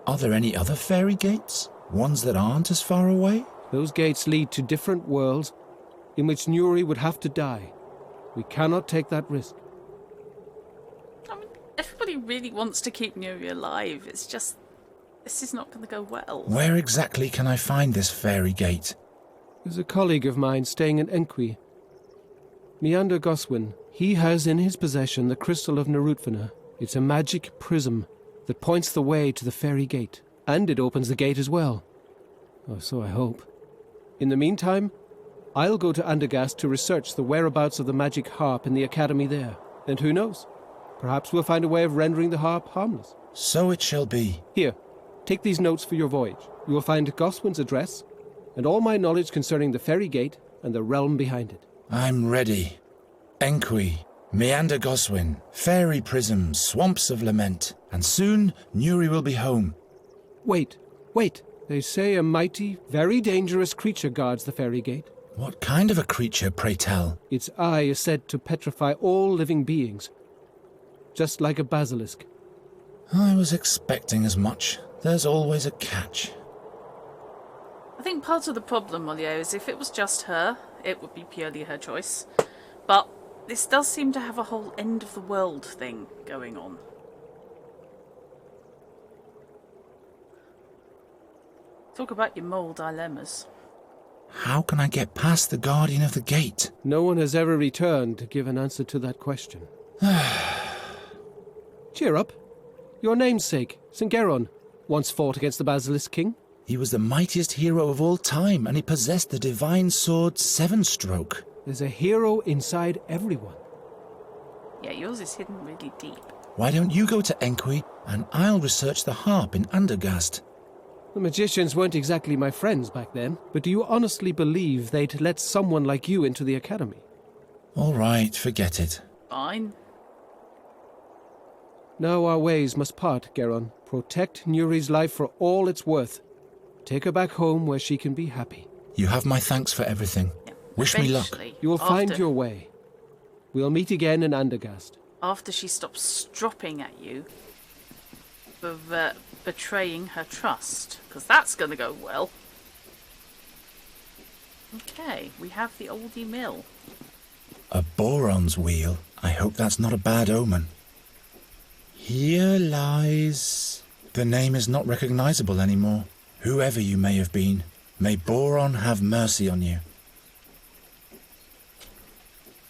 Are there any other fairy gates? Ones that aren't as far away? Those gates lead to different worlds in which Nuri would have to die. We cannot take that risk. I mean, everybody really wants to keep Nuri alive. It's just, this is not going to go well. Where exactly can I find this fairy gate? There's a colleague of mine staying in Enqui. Meander Goswin. He has in his possession the crystal of Narutvana. It's a magic prism that points the way to the fairy gate. And it opens the gate as well. Or so I hope. In the meantime, I'll go to Andergast to research the whereabouts of the Magic Harp in the academy there. And who knows? Perhaps we'll find a way of rendering the harp harmless. So it shall be. Here, take these notes for your voyage. You will find Goswin's address, and all my knowledge concerning the fairy gate and the realm behind it. I'm ready. Enqui, Meander Goswin, fairy prisms, swamps of lament, and soon Nuri will be home. Wait. They say a mighty, very dangerous creature guards the fairy gate. What kind of a creature, pray tell? Its eye is said to petrify all living beings, just like a basilisk. I was expecting as much. There's always a catch. I think part of the problem, Molio, is if it was just her, it would be purely her choice. But this does seem to have a whole end of the world thing going on. Talk about your moral dilemmas. How can I get past the guardian of the gate? No one has ever returned to give an answer to that question. Cheer up. Your namesake, St. Geron, once fought against the Basilisk King. He was the mightiest hero of all time, and he possessed the divine sword Seven-Stroke. There's a hero inside everyone. Yeah, yours is hidden really deep. Why don't you go to Enqui, and I'll research the harp in Andergast? The magicians weren't exactly my friends back then, but do you honestly believe they'd let someone like you into the academy? All right, forget it. Fine. Now our ways must part, Geron. Protect Nuri's life for all it's worth. Take her back home where she can be happy. You have my thanks for everything. Yeah. Wish me luck. You will find your way. We'll meet again in Andergast. After she stops stropping at you for betraying her trust, because that's going to go well. Okay, we have the oldie mill. A boron's wheel. I hope that's not a bad omen. Here lies... The name is not recognizable anymore. Whoever you may have been, may Boron have mercy on you.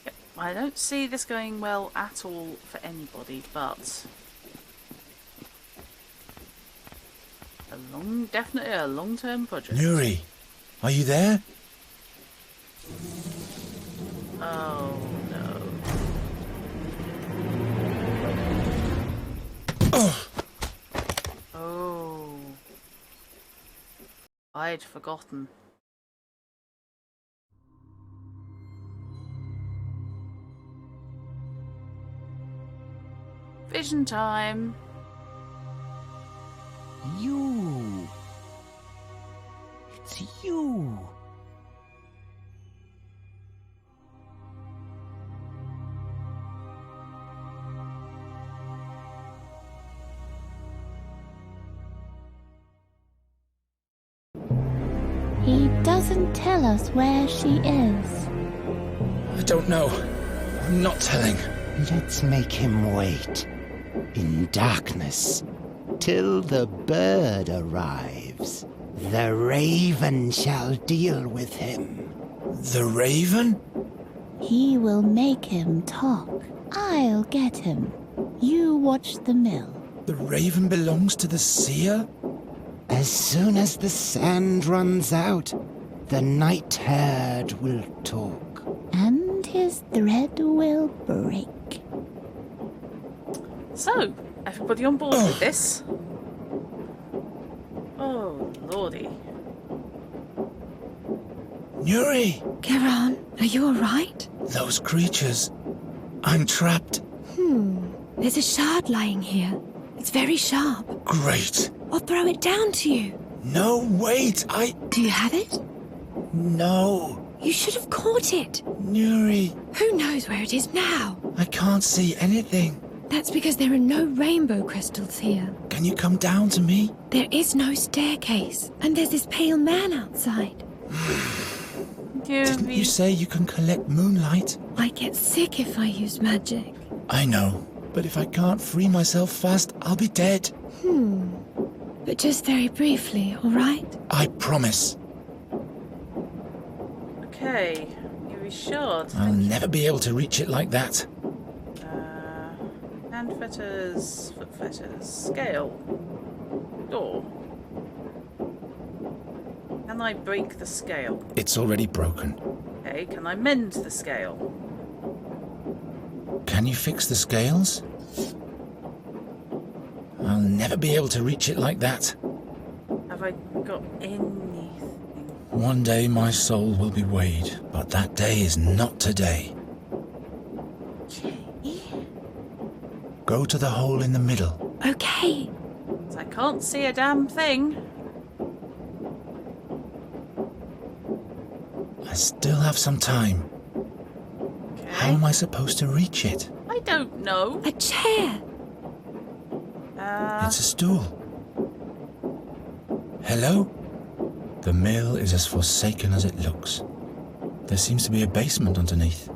Yep, I don't see this going well at all for anybody, but... definitely a long-term project. Nuri, are you there? Oh, no. Oh! Oh. I'd forgotten. Vision time. You. It's you. He doesn't tell us where she is. I don't know. I'm not telling. Let's make him wait. In darkness. Till the bird arrives. The raven shall deal with him. The raven? He will make him talk. I'll get him. You watch the mill. The raven belongs to the seer? As soon as the sand runs out, the night herd will talk. And his thread will break. So, everybody on board with this? Oh, lordy. Nuri! Geron, are you alright? Those creatures. I'm trapped. There's a shard lying here. It's very sharp. Great. I'll throw it down to you. No, wait, Do you have it? No. You should have caught it. Nuri, Who knows where it is now? I can't see anything. That's because there are no rainbow crystals here. Can you come down to me? There is no staircase, and there's this pale man outside. Didn't you say you can collect moonlight? I get sick if I use magic. I know, but if I can't free myself fast, I'll be dead. But just very briefly, all right? I promise. Okay, Yuri Shard. I'll never be able to reach it like that. Hand fetters, foot fetters, scale, door. Can I break the scale? It's already broken. Okay, can I mend the scale? Can you fix the scales? I'll never be able to reach it like that. Have I got anything? One day my soul will be weighed, but that day is not today. Okay. Go to the hole in the middle. Okay. I can't see a damn thing. I still have some time. Okay. How am I supposed to reach it? I don't know. A chair. It's a stool. Hello? The mill is as forsaken as it looks. There seems to be a basement underneath.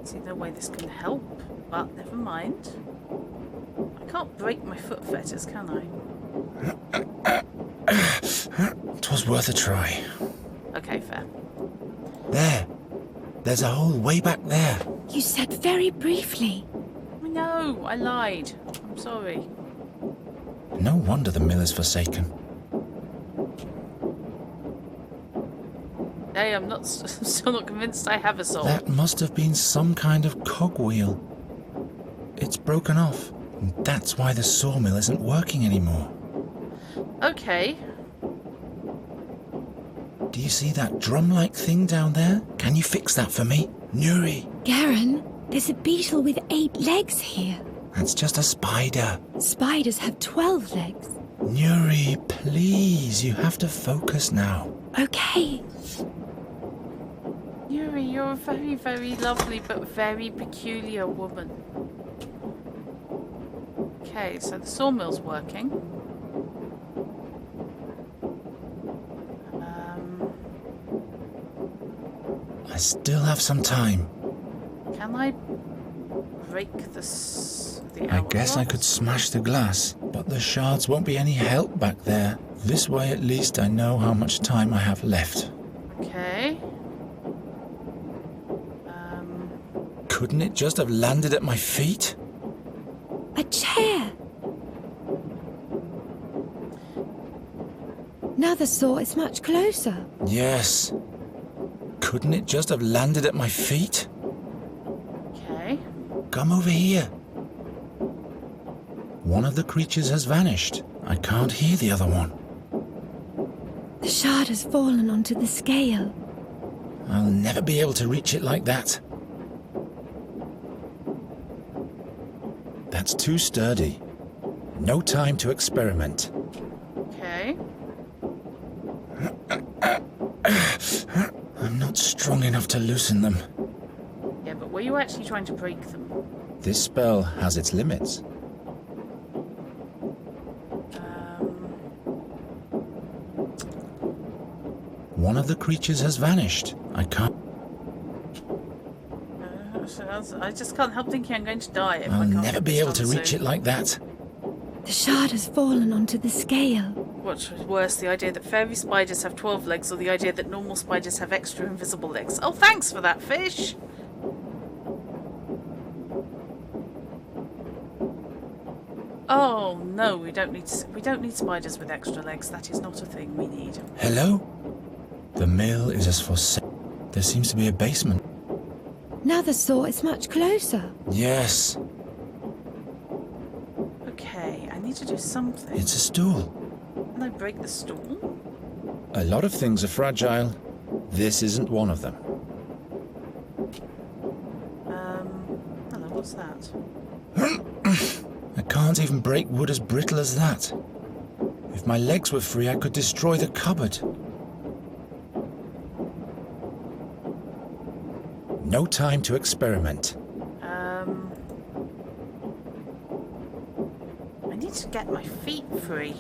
See no way this can help, but never mind. I can't break my foot fetters, can I? 'Twas worth a try. Okay, fair. There. There's a hole way back there. You said very briefly. I know, I lied. I'm sorry. No wonder the mill is forsaken. Hey, I'm still not convinced I have a soul. That must have been some kind of cogwheel. It's broken off. And that's why the sawmill isn't working anymore. Okay. Do you see that drum-like thing down there? Can you fix that for me? Nuri, Garen, there's a beetle with 8 legs here. that's just a spider. Spiders have 12 legs. Nuri, please, you have to focus now. Okay. Yuri, you're a very, very lovely but very peculiar woman. Okay, so the sawmill's working. I still have some time. Can I break the I guess I hourglass? could smash the glass, but the shards won't be any help back there. This way at least I know how much time I have left. Okay. Couldn't it just have landed at my feet? A chair. Now the saw is much closer. Yes. Couldn't it just have landed at my feet? Okay. Come over here. One of the creatures has vanished. I can't hear the other one. The shard has fallen onto the scale. I'll never be able to reach it like that. That's too sturdy. No time to experiment. not strong enough to loosen them. Yeah, but were you actually trying to break them? This spell has its limits. One of the creatures has vanished. I can't... I just can't help thinking I'm going to die if I I'll can't never get be this able to done reach soon. it like that. The shard has fallen onto the scale. What's worse, the idea that fairy spiders have 12 legs or the idea that normal spiders have extra invisible legs? Oh, thanks for that, fish! Oh, no, we don't need spiders with extra legs. That is not a thing we need. Hello? The mill is as for sale. There seems to be a basement. Now the saw is much closer. Yes, Okay, I need to do something. it's a stool. Can I break the stool? A lot of things are fragile. This isn't one of them. Hello, what's that? I can't even break wood as brittle as that. If my legs were free, I could destroy the cupboard. No time to experiment. I need to get my feet free.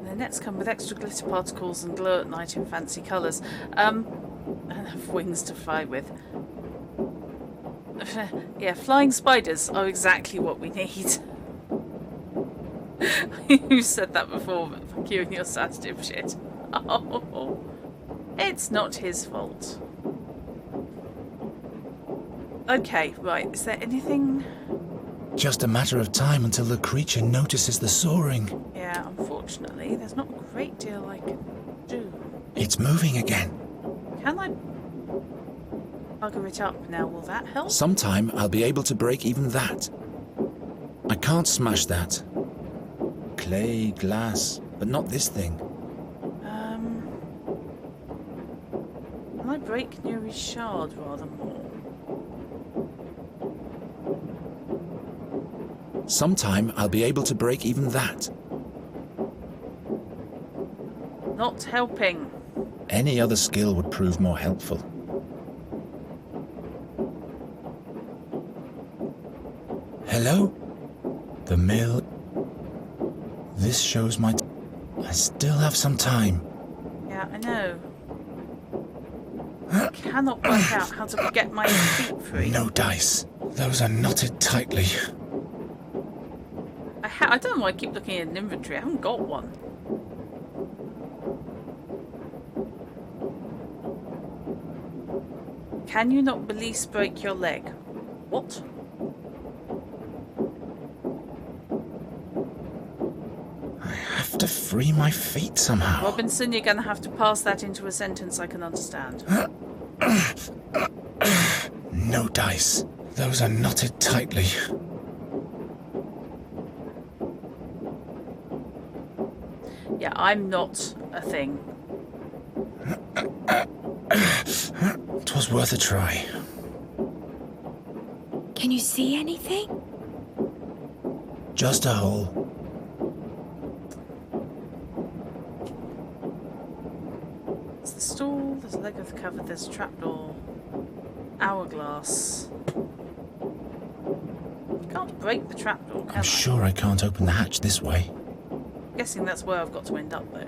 The nets come with extra glitter particles and glow at night in fancy colours. And have wings to fly with. Yeah, flying spiders are exactly what we need. You said that before, but fuck you and your Satinav shit. Oh, it's not his fault. Okay, right, is there anything... Just a matter of time until the creature notices the soaring. Yeah, unfortunately, there's not a great deal I can do. It's moving again. Can I bugger it up now? Will that help? Sometime I'll be able to break even that. I can't smash that. Clay, glass, but not this thing. Can I break Nuri's shard rather more? Sometime I'll be able to break even that. Not helping. Any other skill would prove more helpful. Hello? The mill... This shows my... I still have some time. Yeah, I know. I cannot work out how to get my feet free. No dice. Those are knotted tightly. I don't know why I keep looking at an inventory. I haven't got one. Can you not release break your leg? What? I have to free my feet somehow. Robinson, you're going to have to pass that into a sentence I can understand. No dice. Those are knotted tightly. Yeah, I'm not a thing. 'Twas worth a try. Can you see anything? Just a hole. There's the stool, there's a leg of the cupboard, there's a trapdoor. Hourglass. You can't break the trapdoor, can I'm sure I can't open the hatch this way. I'm guessing that's where I've got to end up, though.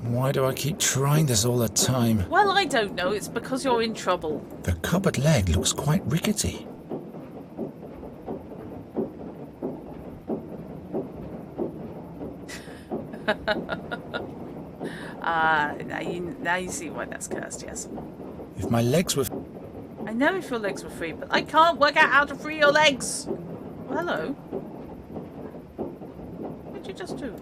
Why do I keep trying this all the time? Well, I don't know. It's because you're in trouble. The cupboard leg looks quite rickety. Now you see why that's cursed, yes. If my legs were... I know if your legs were free, but I can't work out how to free your legs. Well, hello. What did you just do?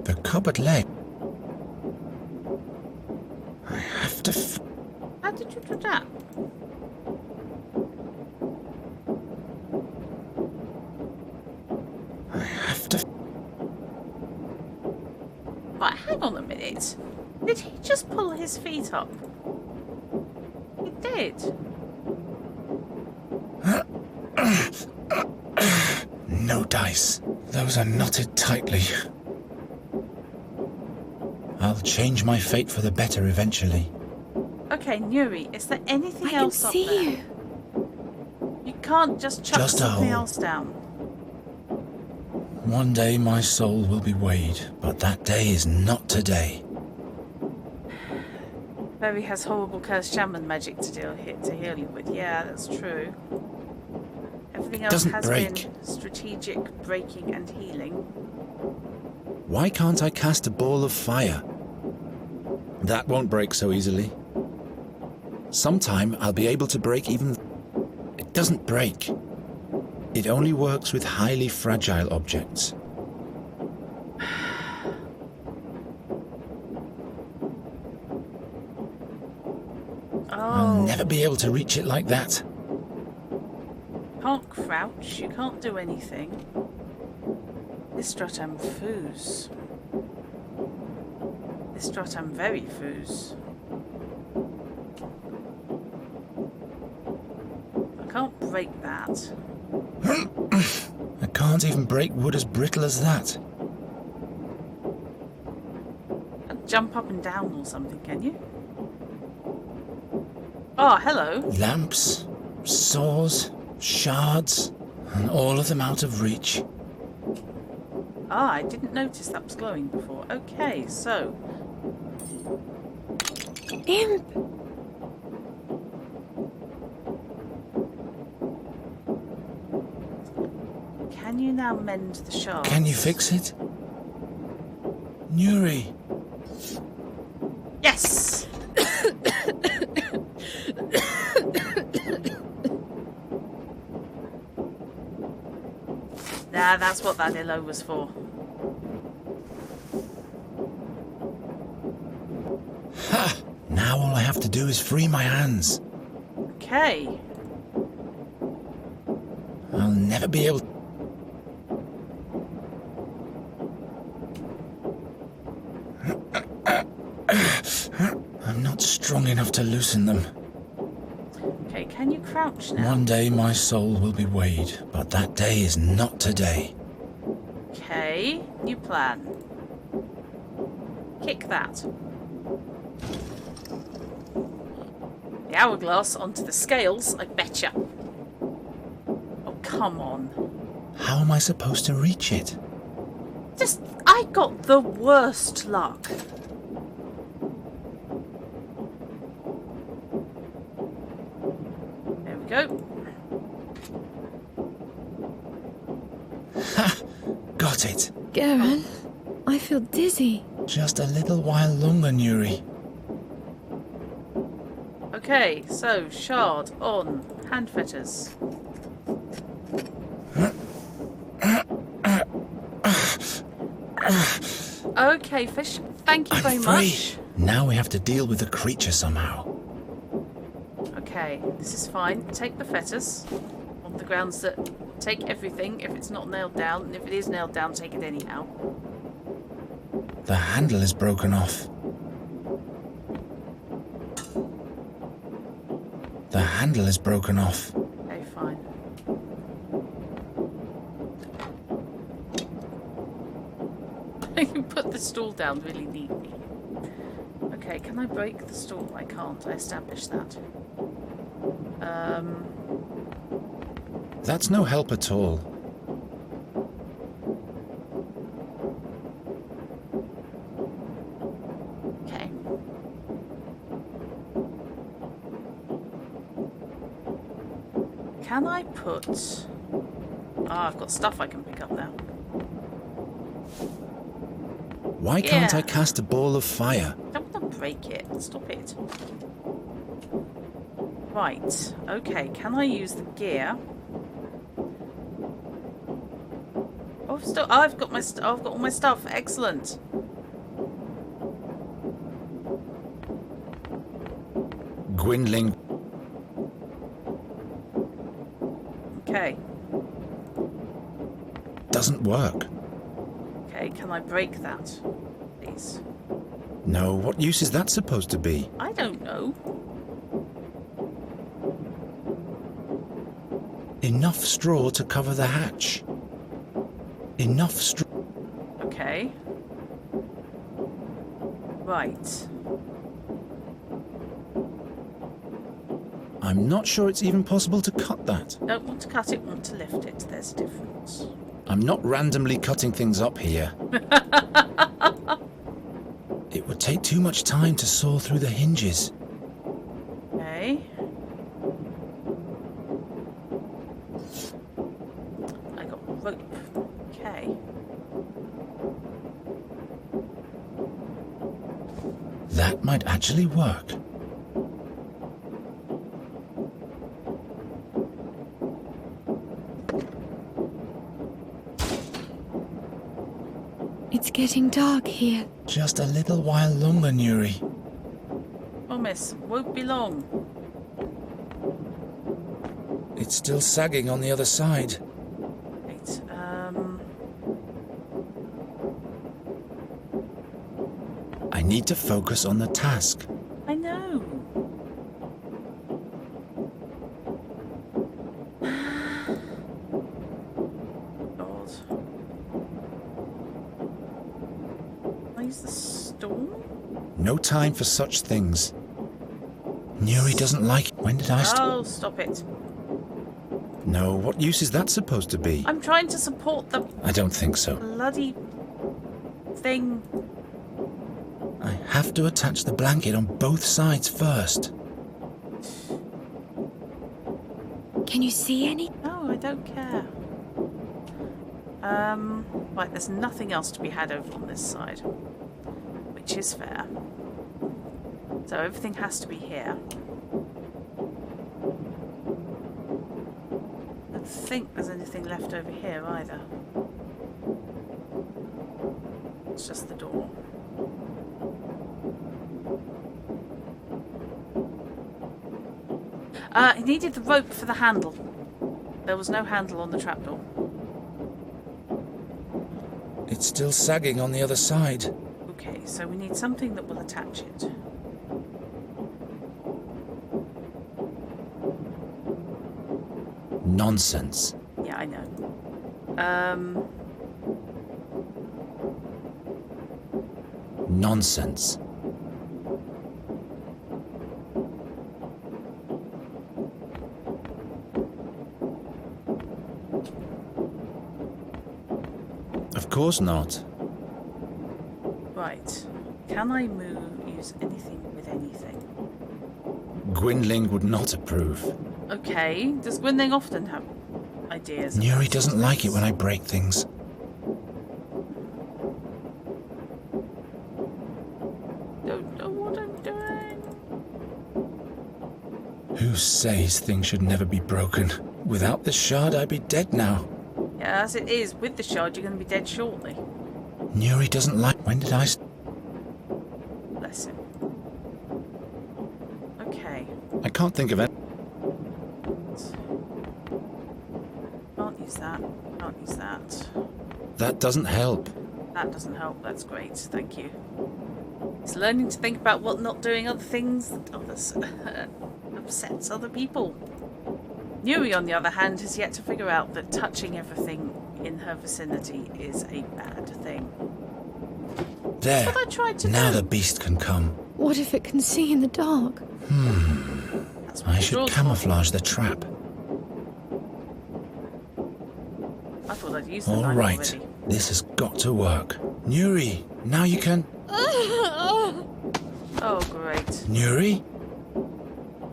The cupboard leg... I have to... How did you do that? I have to... Right, hang on a minute. Did he just pull his feet up? He did. No dice. Those are knotted tightly. I'll change my fate for the better eventually. Okay, Nuri, is there anything I else can up see there? you. You can't just chuck Just a something hole. else down. One day my soul will be weighed, but that day is not today. Barry has horrible cursed shaman magic to heal you with. Yeah, that's true. Everything else Doesn't has break. been strategic breaking and healing. Why can't I cast a ball of fire? That won't break so easily. Sometime I'll be able to break even... It doesn't break. It only works with highly fragile objects. I'll never be able to reach it like that. Can't crouch, you can't do anything. Istratam foos. Istratam very foos. I can't break that. I can't even break wood as brittle as that. Can't jump up and down or something, can you? Oh, hello. Lamps, saws, shards, and all of them out of reach. Ah, I didn't notice that was glowing before. Okay, so... Imp! Can you now mend the shards? Can you fix it? Nuri! Yes! Nah, that's what that illo was for. Ha! Now all I have to do is free my hands. Okay. I'll never be able... I'm not strong enough to loosen them. Okay, can you crouch now? One day my soul will be weighed, but that day is not today. Okay, new plan. Kick that. The hourglass onto the scales, I betcha. Oh, come on. How am I supposed to reach it? I got the worst luck. There we go. Ha! Got it. Garen, I feel dizzy. Just a little while longer, Nuri. Okay, so shard on hand fetters. Okay, fish. Thank you very I'm free. much. Now we have to deal with the creature somehow. Okay, this is fine. Take the fetters on the grounds that take everything if it's not nailed down, and if it is nailed down, take it anyhow. The handle is broken off. The handle is broken off. Okay, fine. I can put the stool down really neatly. Okay, can I break the stool? I can't. I established that. That's no help at all. Okay. Can I put... Ah, I've got stuff I can pick up now. Why can't Yeah. I cast a ball of fire? Don't want to break it. Stop it. Right. Okay. Can I use the gear? Oh, I've got my. I've got all my stuff. Excellent. Gwendling. Okay. Doesn't work. Okay. Can I break that, please? No, what use is that supposed to be? I don't know. Enough straw to cover the hatch. enough straw. Okay. Right. I'm not sure it's even possible to cut that. Don't want to cut it, want to lift it. There's a difference. I'm not randomly cutting things up here. It would take too much time to saw through the hinges. Okay. I got rope. Okay. That might actually work. It's getting dark here. Just a little while longer, Nuri. Promise, won't be long. It's still sagging on the other side. Right, I need to focus on the task. I know. God. Where's the storm? No time for such things. Nuri doesn't like it. When did I Oh, stop it. No, what use is that supposed to be? I'm trying to support the I don't think so. bloody thing. I have to attach the blanket on both sides first. Can you see any? No, I don't care. Right, there's nothing else to be had over on this side, which is fair. So everything has to be here. I don't think there's anything left over here either. It's just the door. He needed the rope for the handle. There was no handle on the trapdoor. It's still sagging on the other side. Okay, so we need something that will attach it. Nonsense. Yeah, I know. Nonsense. Of course not. Right. Can I use anything with anything? Gwynling would not approve. Okay. Does Gwynling often have ideas? Nuri doesn't like it when I break things. Don't know what I'm doing. Who says things should never be broken? Without the shard, I'd be dead now. Yeah, as it is, with the shard, you're going to be dead shortly. Nuri doesn't like... When did I... Bless him. Okay. I can't think of it. Can't use that. Can't use that. That doesn't help. That doesn't help. That's great. Thank you. It's learning to think about what not doing other things that others upsets other people. Nuri, on the other hand, has yet to figure out that touching everything in her vicinity is a bad thing. There. That's what I tried to now do. the beast can come. What if it can see in the dark? That's what I the should door's for. camouflage the trap. I thought I'd used the All knife right. already. This has got to work. Nuri, now you can... Oh, great. Nuri?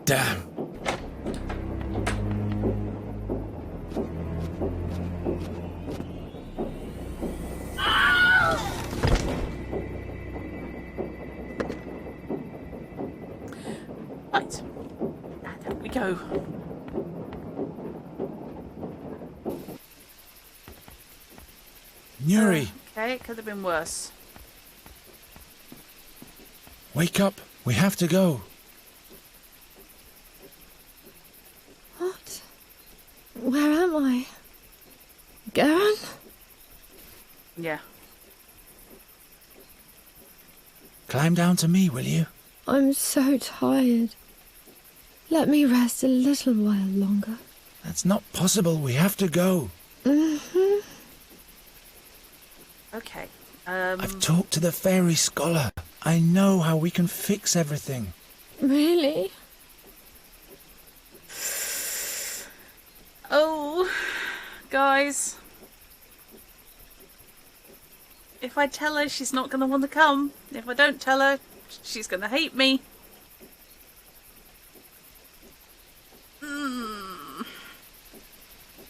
Damn. Right. And there we go. Nuri, Okay, it could have been worse. wake up. We have to go. What? Where am I? Garen? Yeah. Climb down to me, will you? I'm so tired. Let me rest a little while longer. That's not possible. We have to go. Okay. I've talked to the fairy scholar. I know how we can fix everything. Really? Oh, guys. If I tell her, she's not going to want to come. If I don't tell her, she's going to hate me.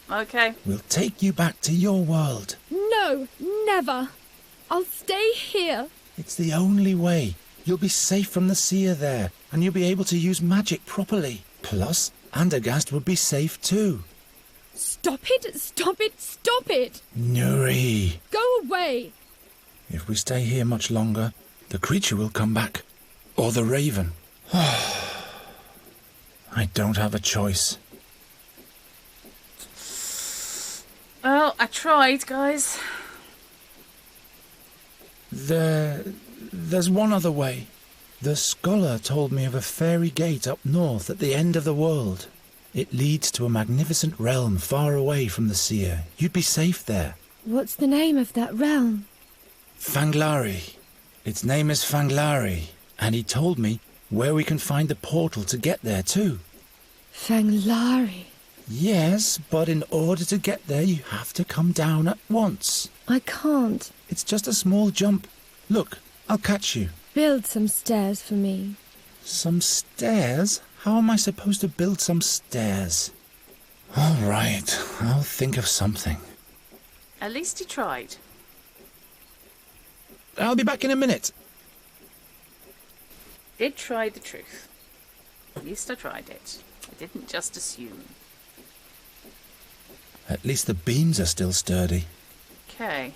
Okay. We'll take you back to your world. No, never. I'll stay here. It's the only way. You'll be safe from the Seer there, and you'll be able to use magic properly. Plus, Andergast would be safe too. Stop it, stop it, stop it! Nuri. Go away! If we stay here much longer, the creature will come back. Or the raven. I don't have a choice. Well, I tried, guys. There's one other way. The scholar told me of a fairy gate up north at the end of the world. It leads to a magnificent realm far away from the Seer. You'd be safe there. What's the name of that realm? Fanglari. Its name is Fanglari, and he told me where we can find the portal to get there too. Fanglari. Yes, but in order to get there you have to come down at once. I can't. It's just a small jump. Look, I'll catch you. Build some stairs for me. Some stairs? How am I supposed to build some stairs? All right, I'll think of something. At least he tried. I'll be back in a minute. Did try the truth. At least I tried it. I didn't just assume. At least the beams are still sturdy. Okay.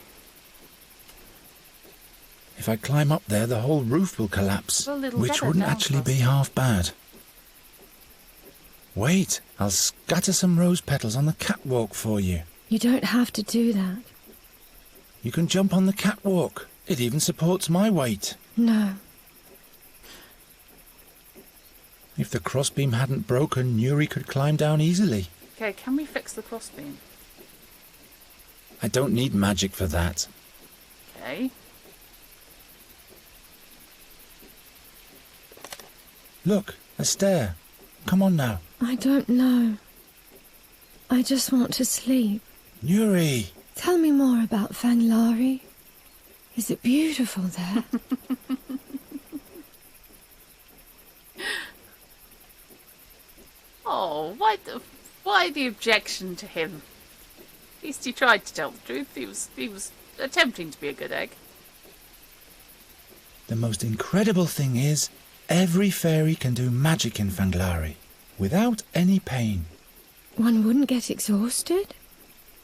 If I climb up there, the whole roof will collapse, which wouldn't actually be half bad. Wait, I'll scatter some rose petals on the catwalk for you. You don't have to do that. You can jump on the catwalk. It even supports my weight. No. If the crossbeam hadn't broken, Nuri could climb down easily. Okay, can we fix the crossbeam? I don't need magic for that. Okay. Look, a stair. Come on now. I don't know. I just want to sleep. Nuri! Tell me more about Fanglari. Is it beautiful there? Oh, why the objection to him? At least he tried to tell the truth. He was attempting to be a good egg. The most incredible thing is, every fairy can do magic in Fanglari, without any pain. One wouldn't get exhausted?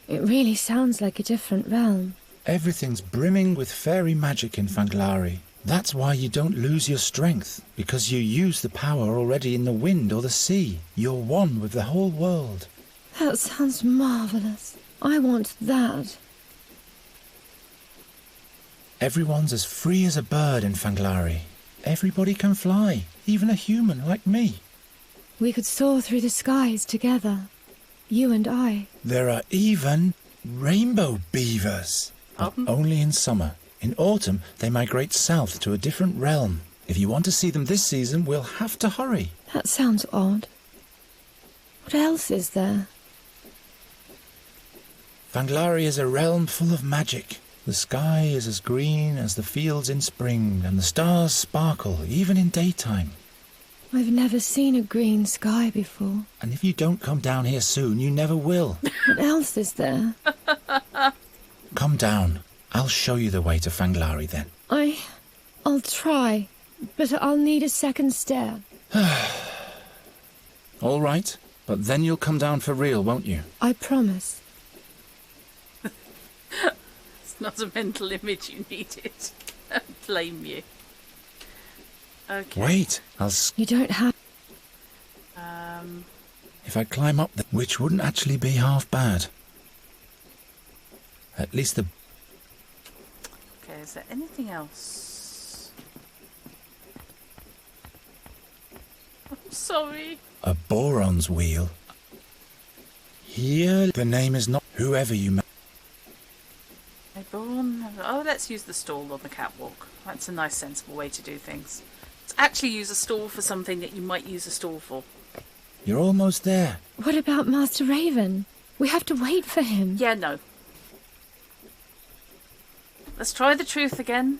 It really sounds like a different realm. Everything's brimming with fairy magic in Fanglari. That's why you don't lose your strength, because you use the power already in the wind or the sea. You're one with the whole world. That sounds marvellous. I want that. Everyone's as free as a bird in Fanglari. Everybody can fly, even a human like me. We could soar through the skies together. You and I. There are even rainbow beavers. But only in summer. In autumn, they migrate south to a different realm. If you want to see them this season, we'll have to hurry. That sounds odd. What else is there? Fanglari is a realm full of magic. The sky is as green as the fields in spring, and the stars sparkle, even in daytime. I've never seen a green sky before. And if you don't come down here soon, you never will. What else is there? Come down. I'll show you the way to Fanglari then. I'll try, but I'll need a second stair. All right, but then you'll come down for real, won't you? I promise. It's not a mental image you needed. I don't blame you. Okay. Wait, You don't have... If I climb up, which wouldn't actually be half bad. At least the... Okay, is there anything else? I'm sorry. A boron's wheel. Here, the name is not whoever you met. Hey, Braun. Oh, let's use the stall on the catwalk. That's a nice, sensible way to do things. Let's actually use a stall for something that you might use a stall for. You're almost there. What about Master Raven? We have to wait for him. Yeah, no. Let's try the truth again.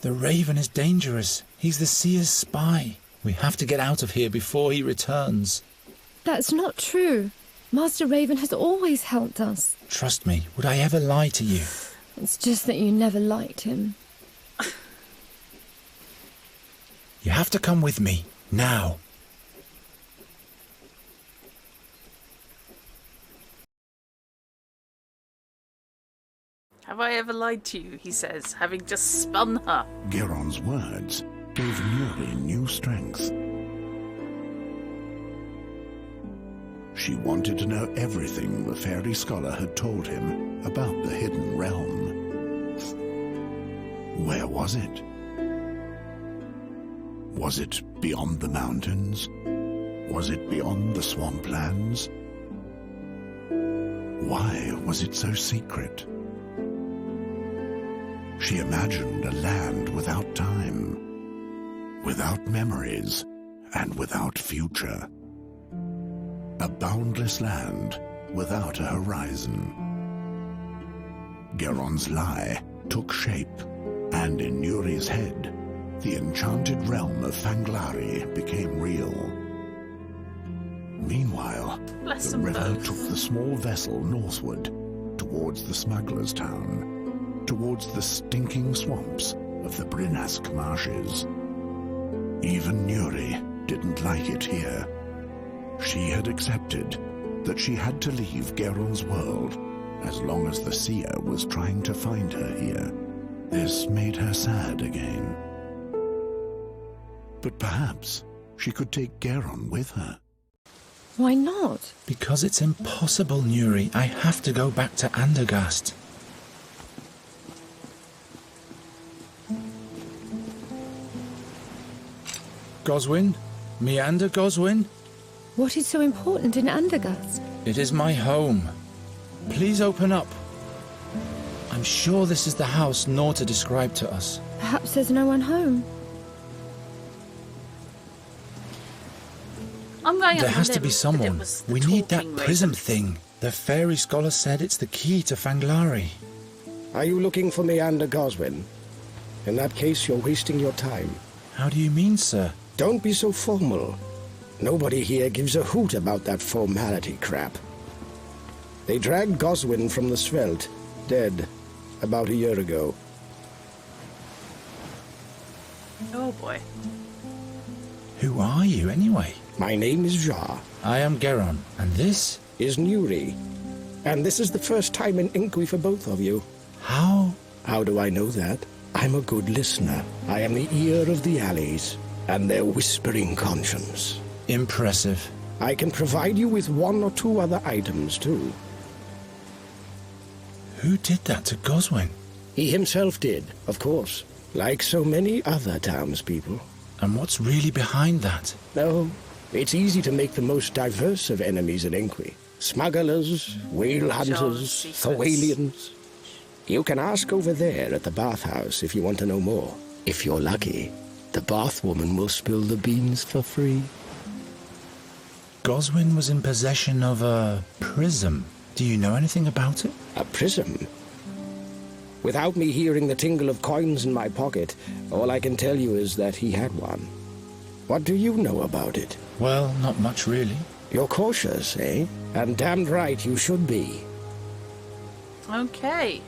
The Raven is dangerous. He's the Seer's spy. We have to get out of here before he returns. That's not true. Master Raven has always helped us. Trust me, would I ever lie to you? It's just that you never liked him. You have to come with me, now. Have I ever lied to you, he says, having just spun her. Geron's words gave Nuri new strength. She wanted to know everything the fairy scholar had told him about the hidden realm. Where was it? Was it beyond the mountains? Was it beyond the swamplands? Why was it so secret? She imagined a land without time, without memories, and without future. A boundless land without a horizon. Geron's lie took shape, and in Nuri's head, the enchanted realm of Fanglari became real. Meanwhile, the river took the small vessel northward, towards the smuggler's town, towards the stinking swamps of the Brinask marshes. Even Nuri didn't like it here. She had accepted that she had to leave Geron's world as long as the Seer was trying to find her here. This made her sad again. But perhaps she could take Geron with her. Why not? Because it's impossible, Nuri. I have to go back to Andergast. Goswin? Meander Goswin? What is so important in Andergast? It is my home. Please open up. I'm sure this is the house Norta described to us. Perhaps there's no one home. There has to be someone. We need that prism thing. The fairy scholar said it's the key to Fanglari. Are you looking for Meander Goswin? In that case, you're wasting your time. How do you mean, sir? Don't be so formal. Nobody here gives a hoot about that formality crap. They dragged Goswin from the Svelte, dead, about a year ago. Oh boy. Who are you, anyway? My name is Jar. I am Geron, and this? Is Nuri. And this is the first time in Inqui for both of you. How? How do I know that? I'm a good listener. I am the ear of the alleys, and their whispering conscience. Impressive. I can provide you with one or two other items, too. Who did that to Goswin? He himself did, of course, like so many other townspeople. And what's really behind that? No, it's easy to make the most diverse of enemies in Inqui. Smugglers, whale hunters, Thorwalians. You can ask over there at the bathhouse if you want to know more. If you're lucky, the bathwoman will spill the beans for free. Goswin was in possession of a prism. Do you know anything about it? A prism? Without me hearing the tingle of coins in my pocket, all I can tell you is that he had one. What do you know about it? Well, not much really. You're cautious, eh? And damned right you should be. Okay.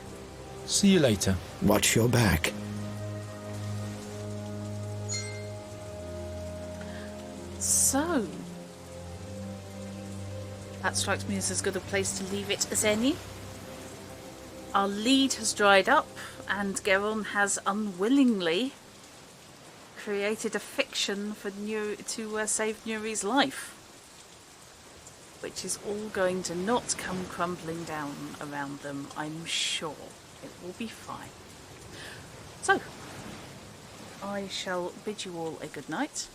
See you later. Watch your back. So, that strikes me as good a place to leave it as any. Our lead has dried up, and Geron has unwillingly created a fiction for to save Nuri's life, which is all going to not come crumbling down around them, I'm sure. It will be fine. So, I shall bid you all a good night.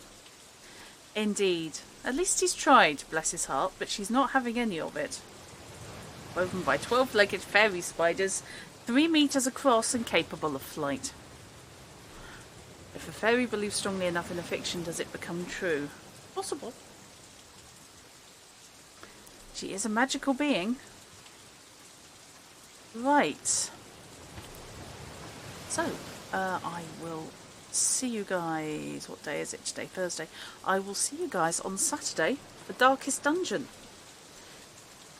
Indeed. At least he's tried, bless his heart, but she's not having any of it. woven by 12-legged fairy spiders, 3 meters across and capable of flight. If a fairy believes strongly enough in a fiction, does it become true? Possible. She is a magical being. Right. So, I will see you guys... What day is it today? Thursday. I will see you guys on Saturday for Darkest Dungeon.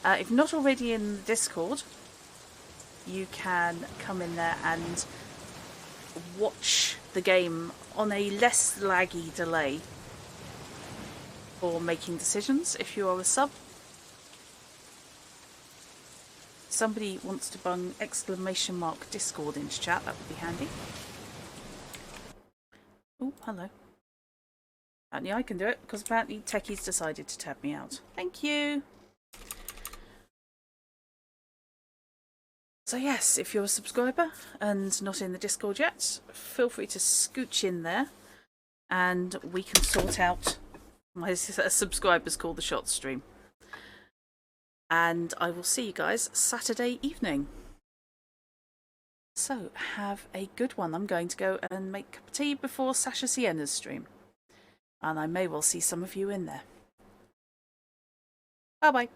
If not already in the Discord, you can come in there and watch the game on a less laggy delay for making decisions if you are a sub. Somebody wants to bung !Discord into chat, that would be handy. Oh, hello. Apparently I can do it, because apparently Techie's decided to tab me out. Thank you! So yes, if you're a subscriber and not in the Discord yet, feel free to scooch in there and we can sort out my subscribers call the shot stream. And I will see you guys Saturday evening. So, have a good one. I'm going to go and make a cup of tea before Sasha Sienna's stream. And I may well see some of you in there. Bye-bye.